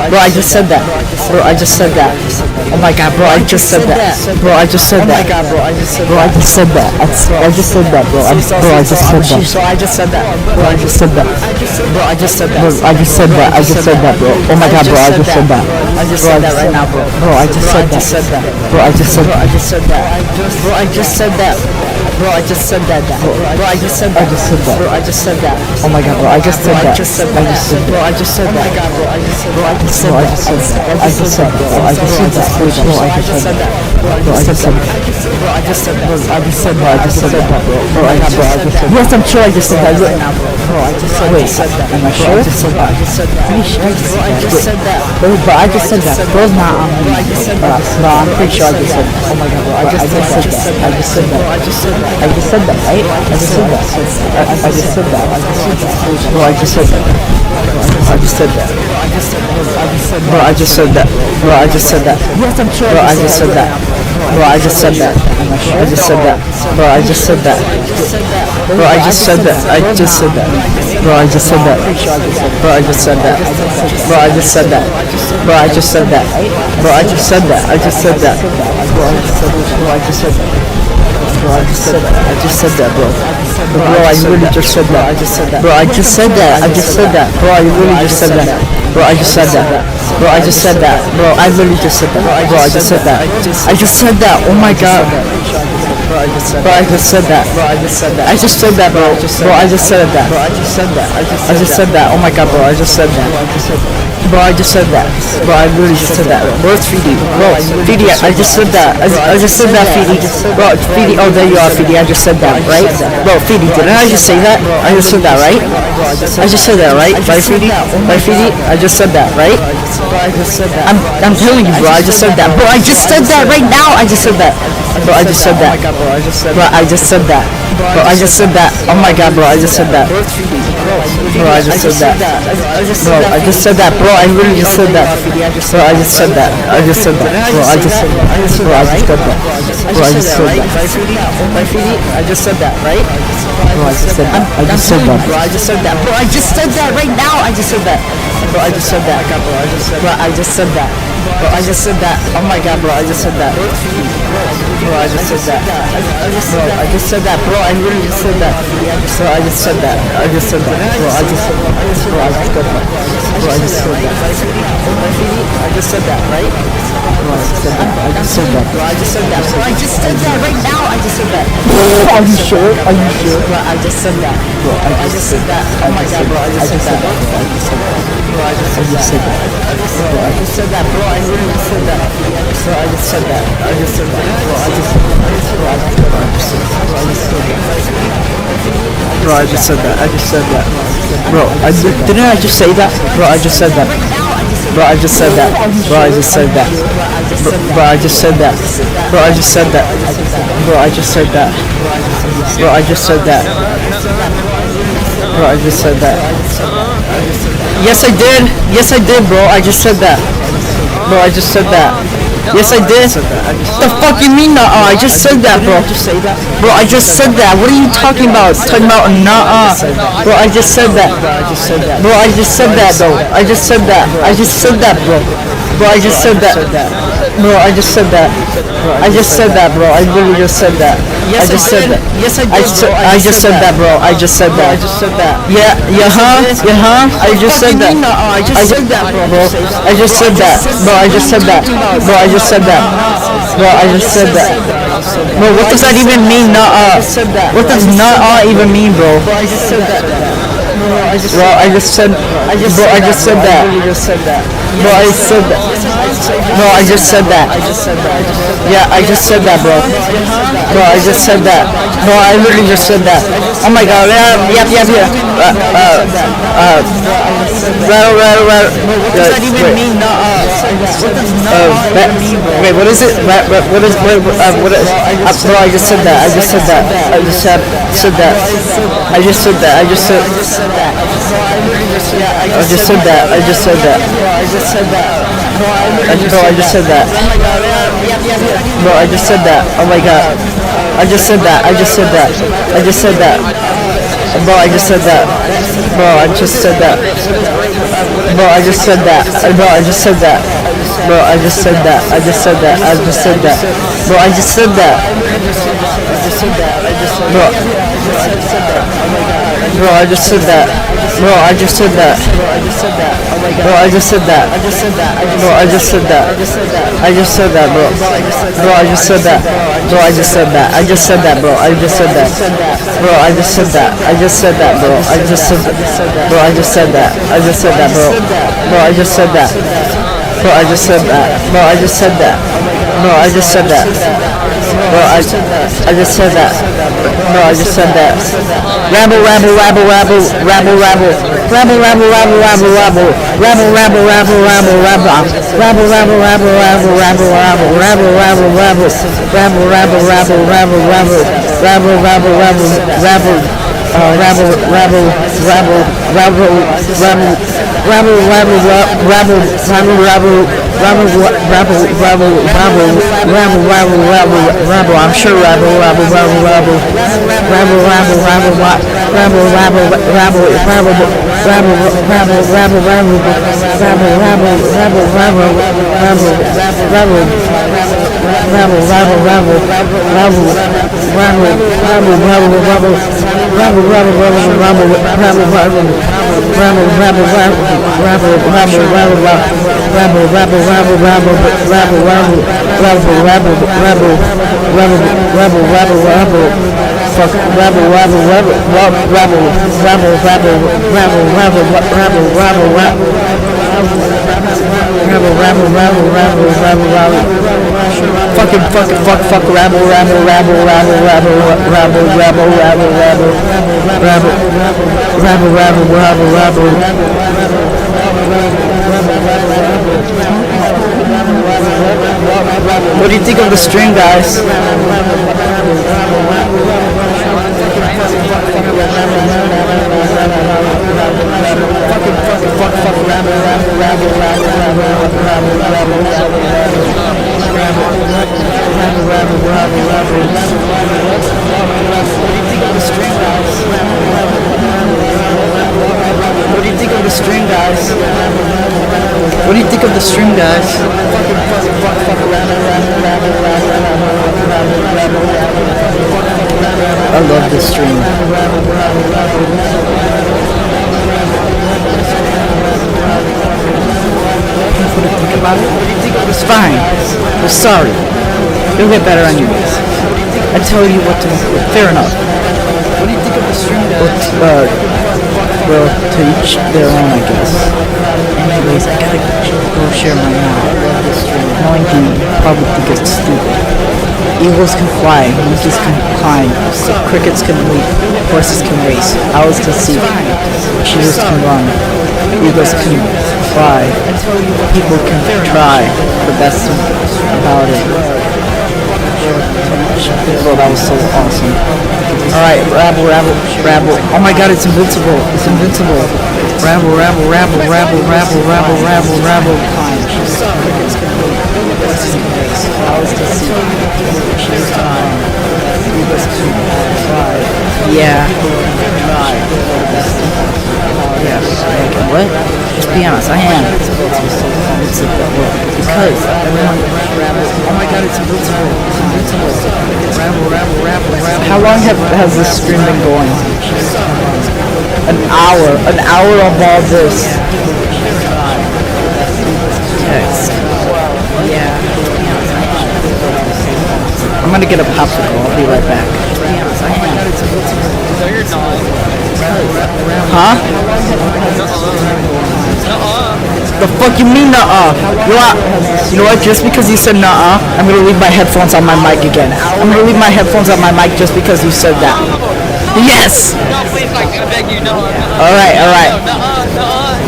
Bro, I just said that. Bro, I just said that. Oh my god, bro, I just said that. Bro, I just said that. Bro, I just said that. I just said that, bro. Bro, I just said that. So I just said that. Bro, I just said that. Bro, I just said that. Bro, I just said that. I just said that, bro. Oh my god, bro, I just said that. I just said that right now, bro. Bro, I just said that. Bro, I just said that. I just said that. Bro, I just said that. Bro, I just said that. Bro, I just said that. I just said that. Bro, I just said that. Oh my god, bro, I just said that. I just said that. Bro, I just said that. Oh my god, bro, I just said that. Bro, I just said that. I just said that. Bro, I just said that. Bro, I just said that. Bro, I just said that. Bro, I just said that. Bro, I just said that. I just said that, bro. Bro, I just said that. Yes, I'm sure I just said that right now, bro. Bro, I just said that. Wait, am I sure? I just said that. I just said that. Pretty sure I just said that. Bro, I just said that. Bro's not on me. No, I'm pretty sure I just said that. Oh my god, bro, I just said that. I just said that. I just said that. I just said that, right? I just said that. I just said that. Bro, I just said that. I just said that. Bro, I just said that. Bro, I just said that. Yes, I'm sure. Bro, I just said that. Bro, I just said that. I just said that. Bro, I just said that. Bro, I just said that. I just said that. Bro, I just said that. Bro, I just said that. Bro, I just said that. Bro, I just said that. Bro, I just said that. I just said that. Bro, I just said that. Bro, I just said that. I just said that, bro. Bro, I really just said that. I just said that. Bro, I just said that. I just said that. Bro, I really just said that. Bro, I just said that. Bro, I just said that. Bro, I really just said that. Bro, I just said that. I just said that. Oh my god. Bro, I just said that. Bro, I just said that. I just said that, bro. Bro, I just said that. Bro, I just said that. I just said that. Oh my god, bro, I just said that. Bro, I just said that. Bro, I really just said that. Bro, it's 3D. Bro, 3D, I just said that. I just said that, 3D. Bro, 3D, oh, there you are, 3D. I just said that, right? Bro, 3D, didn't I just say that? I just said that, right? I just said that, right? By 3D? By 3D? I just said that, right? I'm telling you, bro, I just said that. Bro, I just said that right now. I just said that. Bro, I just said that. Bro, I just said that. Bro, I just said that. Oh my god, bro, I just said that. Bro, I just said that. Bro, I just said that. Bro, I really just said that. Bro, I just said that. I just said that. Bro, I just said that. Bro, I just said that. Bro, I just said that. I just said that, right? Bro, I just said that. I just said that. Bro, I just said that. Bro, I just said that right now. I just said that. Bro, I just said that. Bro, I just said that. Bro, I just said that. Oh my god, bro, I just said that. Bro, I just said that. Bro, I just said that. Bro, I really just said that. Bro, I just said that. I just said that. Bro, I just said that. Bro, I just said that. Bro, I just said that. I just said that, right? Bro, I just said that. I just said that. Bro, I just said that. Bro, I just said that right now. I just said that. Are you sure? Are you sure? Bro, I just said that. Bro, I just said that. Oh my god, bro, I just said that. Bro, I just said that. Bro, I just said that. Bro, I just said that. Bro, I really just said that. Bro, I just said that. I just said that. Bro, I just said that. Bro, I just said that. Bro, I just said that. I just said that. Bro, didn't I just say that? Bro, I just said that. Bro, I just said that. Bro, I just said that. Bro, I just said that. Bro, I just said that. Bro, I just said that. Bro, I just said that. Bro, I just said that. Yes, I did. Yes, I did, bro. I just said that. Bro, I just said that. Yes, I did. The fuck you mean I just said that, bro. Bro, I just said that. What are you talking about? Talking about Bro, I just said that. Bro, I just said that, though. I just said that. I just said that, bro. Bro, I just said that. Bro, I just said that. I just said that, bro. I really just said that. I just said that. Yes, I did, bro. I just said that, bro. I just said that. I just said that. Yeah, huh? I just said that. I just said that, bro. I just said that. Bro, I just said that. Bro, I just said that. Bro, I just said that. Bro, what does that even mean, What does even mean, bro? Bro, I just said that. Bro, I just said. Bro, I just said that. Bro, I said that. Bro, I just said that. Yeah, I just said that, bro. Bro, I just said that. Bro, I really just said that. Oh my god, yeah. Rattle. What does that even mean? Wait, what is it? What is? Bro, I just said that. I just said that. I just said that. I just said that. I just said. I just said that. I just said that. Bro, I just said that. Bro, I just said that. Oh my god. I just said that. I just said that. I just said that. Bro, I just said that. Bro, I just said that. Bro, I just said that. Bro, I just said that. Bro, I just said that. I just said that. I just said that. Bro, I just said that. Bro, bro, I just said that. Bro, I just said that. Bro, I just said that. Bro, I just said that. I just said that, bro. Bro, I just said that. Bro, I just said that. I just said that, bro. I just said that. Bro, I just said that. I just said that, bro. I just said that. Bro, I just said that. I just said that, bro. Bro, I just said that. Bro, I just said that. Bro, I just said that. Bro, I just said that. Bro, I just said that. Bro, I just said that. Rabble. I'm sure What do you think of the string, guys? What do you think of the string, guys? What do you think of the string, guys? I love this string. What do you think about it? What do you think of this? Fine. We're sorry. You'll get better anyways. I tell you what to do. Fair enough. What do you think of the string, guys? Well, to each their own, I guess. Anyways, I gotta go share my mind. Knowing you probably think it's stupid. Eagles can fly, monkeys can climb, crickets can leap, horses can race, owls can see, cheetahs can run, eagles can fly, people can try, but that's about it. Bro, that was so awesome. Alright, rabble. Oh my god, it's invincible. It's invincible. Rabble. Yeah. Yeah. What? Just be honest, I am. Because everyone. Oh my god, it's invincible. Rabble. How long has this stream been going? An hour of all this. Text. Yeah. I'm gonna get a popsicle. I'll be right back. No, you're not. Huh? The fuck you mean nuh-uh? You know what? Just because you said nuh-uh, I'm gonna leave my headphones on my mic again. I'm gonna leave my headphones on my mic just because you said that. Yes. No, please, like, I beg you, no. All right. All right.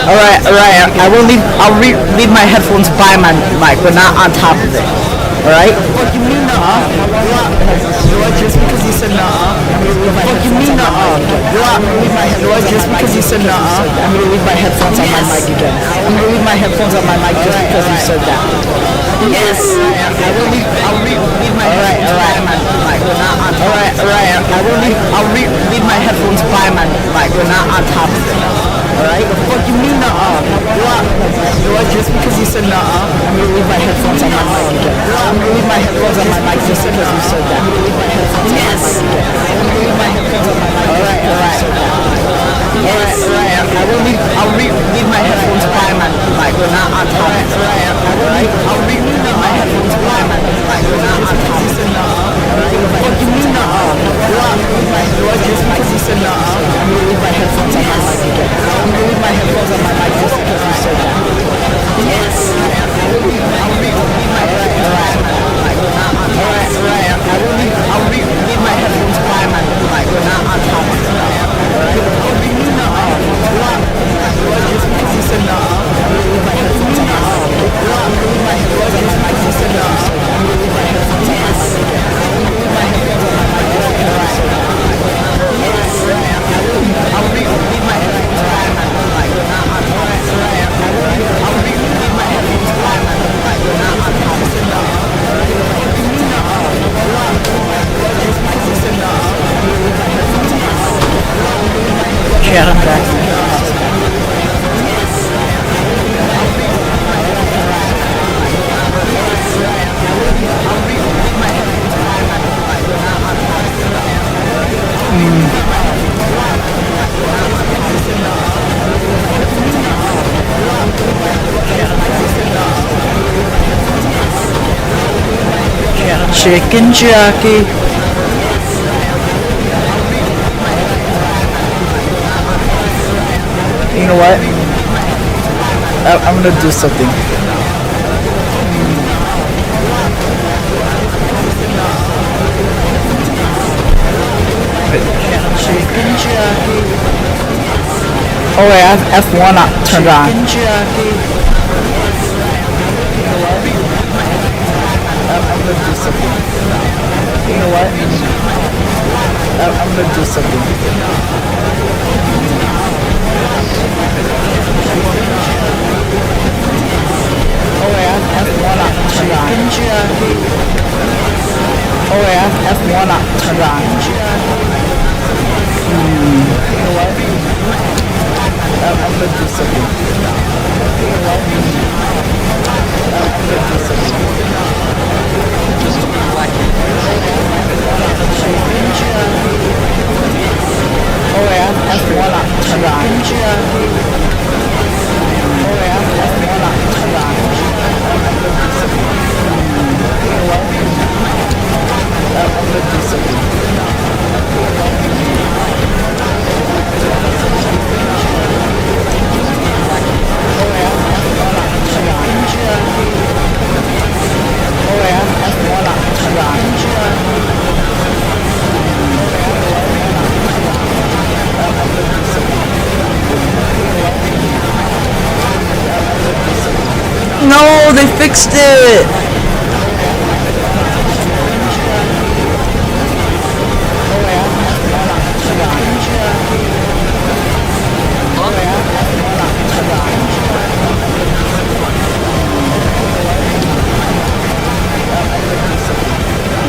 I will leave. Leave my headphones by my mic, but not on top of it. All right. What you mean, just because you said what you mean, just because you said I'm gonna leave my headphones on my mic again. I'm gonna leave my headphones on my mic just because you said that. Yes. I'll leave my headphones by my mic, but not on top. All right. I'll leave my headphones by my mic, but not on top of it. Alright? What you mean just because you said I'm gonna leave my headphones on my mic again. I'm gonna leave my headphones on my mic just because you said that. I'm gonna leave my headphones on my mic again. I'm gonna leave my headphones on my mic. Alright. I'll leave my headphones by my mic, but not on top of it. Alright? I'll leave my headphones by my mic, but not on top of it. What you mean just because you said I'm gonna leave my headphones on my mic again. I'm gonna leave my headphones on my mic just because you said that. Yes. I'll leave my headphones by my mic, but not on top of it. I'll leave my headphones by my mic, but not on top of it. Alright? What do you mean just because you said I'm gonna leave my headphones on my mic. I'm gonna leave my headphones on my mic just because you said I'm gonna leave my headphones on my mic again. I'm gonna leave my headphones on my mic just because you said that. Yes. I'll leave my headphones by my mic, but not on top of it. I'll leave my headphones by my mic, but not on top of it. Just because you said I'm gonna leave my headphones on my mic. Chat, I'm back. Chicken jockey. You know what? I'm gonna do something. Chicken jockey. Oh wait, I have F1 turned on. Chicken jockey. I'm gonna do something. You know what? I'm gonna do something. Oh wait, I have F1 turned on. Oh wait, I have F1 turned on. You know what? I'm gonna do something. You know what? I'm gonna do something. Just a black. Oh wait, I have F1 turned on. Oh wait, I have F1 turned on. You know what? I'm gonna do something. Oh wait, I have F1 turned on. Oh wait, I have F1 turned on. No, they fixed it!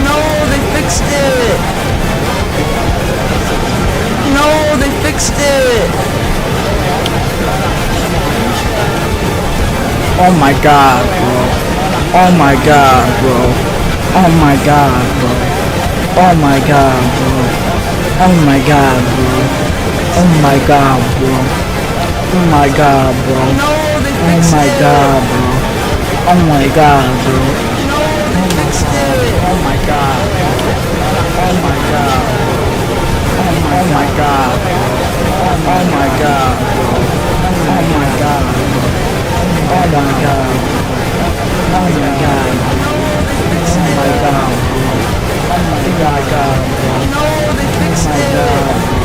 No, they fixed it! No, they fixed it! Oh my god, bro. Oh my god, bro. Oh my god, bro. Oh my god, bro. Oh my god, bro. Oh my god, bro. Oh my god, bro. Oh my god, bro. Oh my god, bro. Oh my god. Oh my god. Oh my god. Oh my god, bro. Oh my god, bro. Oh my god. Oh my god. Oh my god. Oh my god. Oh my god.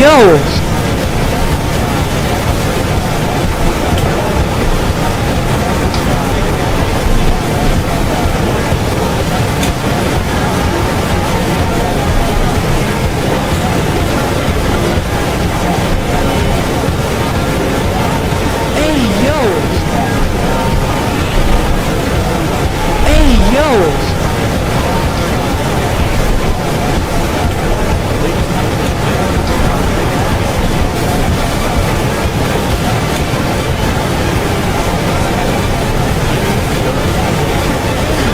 yo! Hey, yo! Hey, yo!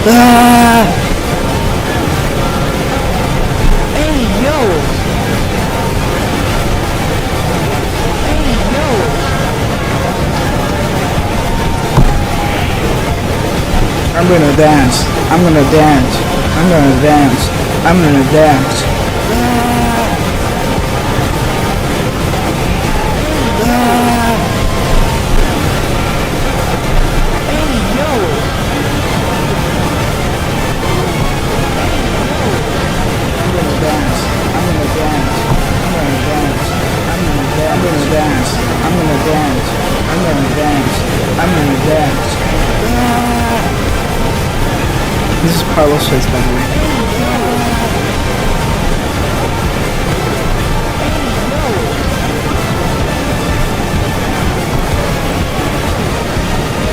Ah! Hey, yo! Hey, yo! I'm gonna dance. I'm gonna dance. I'm gonna dance. I'm gonna dance. Ah! Ah! Hey, yo! I'm gonna dance. I'm gonna dance. I'm gonna dance. I'm gonna dance. I'm gonna dance. I'm gonna dance. I'm gonna dance. Ah! This is Carlos Says, by the way.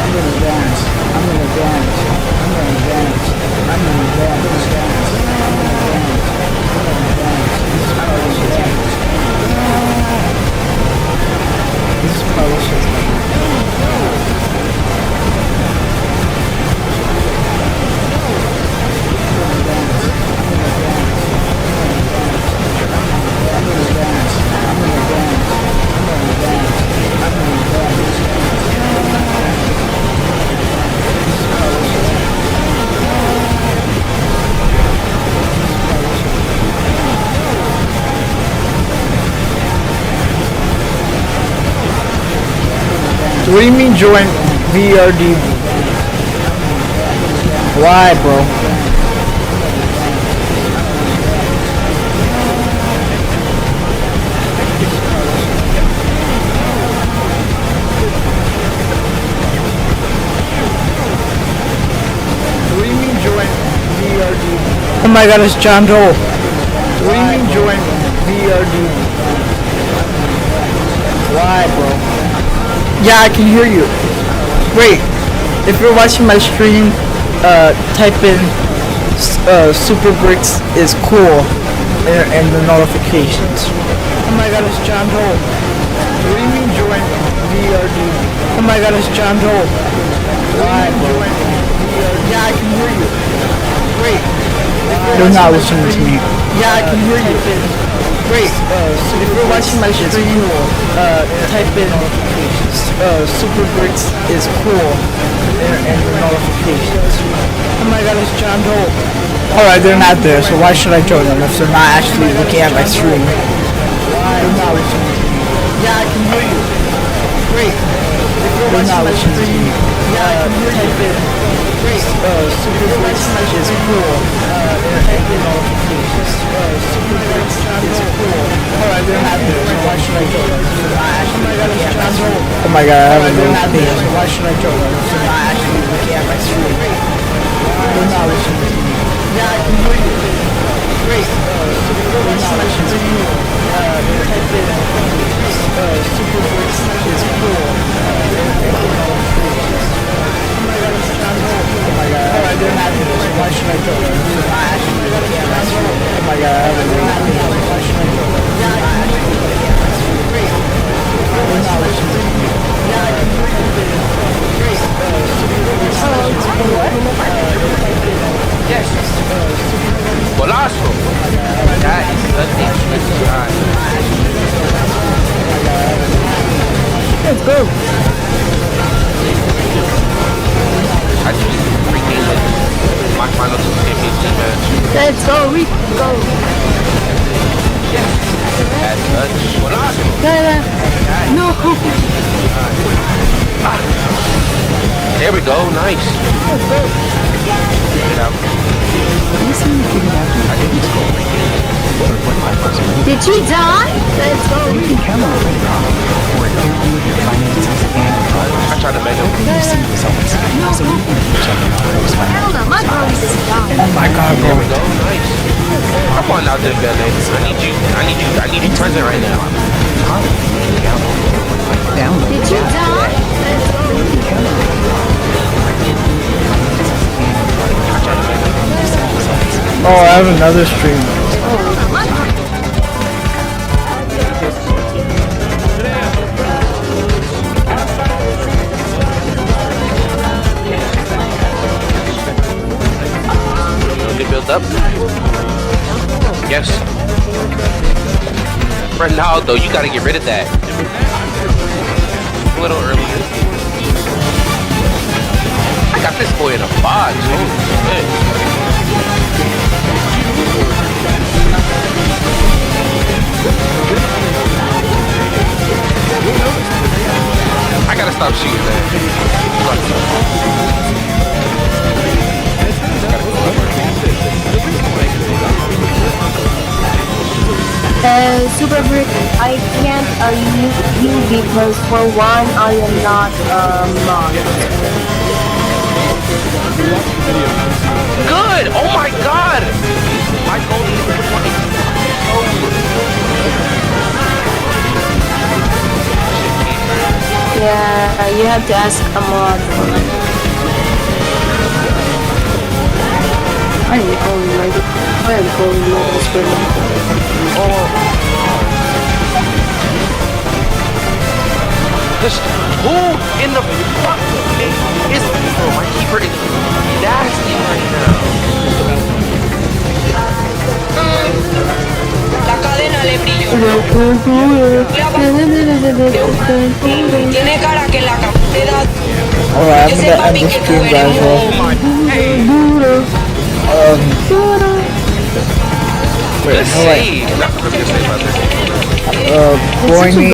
I'm gonna dance. I'm gonna dance. I'm gonna dance. I'm gonna dance. I'm gonna dance. I'm gonna dance. This is Carlos Says. This is Carlos Says, by the way. So what do you mean join VRD? Why, bro? What do you mean join VRD? Oh my god, it's John Doe. What do you mean join VRD? Why, bro? Yeah, I can hear you. Wait, if you're watching my stream, type in Super Bricks is cool and the notifications. Oh my god, it's John Doe. What do you mean join VRD? Oh my god, it's John Doe. Why, bro? Yeah, I can hear you. Wait, they're not listening to me. Yeah, I can hear you. Wait, if you're watching my stream, type in Super Bricks is cool and the notifications. Oh my god, it's John Doe. Alright, they're not there, so why should I join them if they're not actually looking at my stream? They're not listening to me. Yeah, I can hear you. Wait, if you're watching my stream, type in Super Bricks is cool and the notifications. Super Bricks is cool. Alright, they're not there, so why should I join them if they're not actually looking at my stream? Oh my god, I have a notification, so why should I join them if they're not actually looking at my stream? They're not listening to me. Yeah, I can hear you. Wait, if you're watching my stream, type in Super Bricks is cool and the notifications. Oh my god, it's John Doe. Oh my god, alright, they're not there, so why should I join them if they're not actually looking at my stream? Oh my god, I have a notification, so why should I join them if they're not actually looking at my stream? They're not listening to me. Yeah, I can hear you. Wait, Yes. Golazo. That is nothing. let's go. Actually, freaking my final championship match. Let's go, we go. Yes. That's Golazo. No. There we go. Nice. Get out. I think he's cool. Did she die? I tried to make him. Oh my god, There we bro. go. Nice. Come on out there, Belle. I need you present right now. Did you die? Oh, I have another stream. They build up. Yes. Ronaldo, you gotta get rid of that. A little earlier. I got this boy in a box. Holy shit. I gotta stop shooting, Super Brick, I can't you because for one, I am not mod. Good! Oh my god! My goal is to Yeah, you have to ask a mod. I am calling models for Just who in the fuck is oh, my keeper is nasty right La cadena le brilló. Tiene cara que la cartera. Alright, I'm gonna end the stream, guys. Wait, now. no, wait. Good save. Boing me.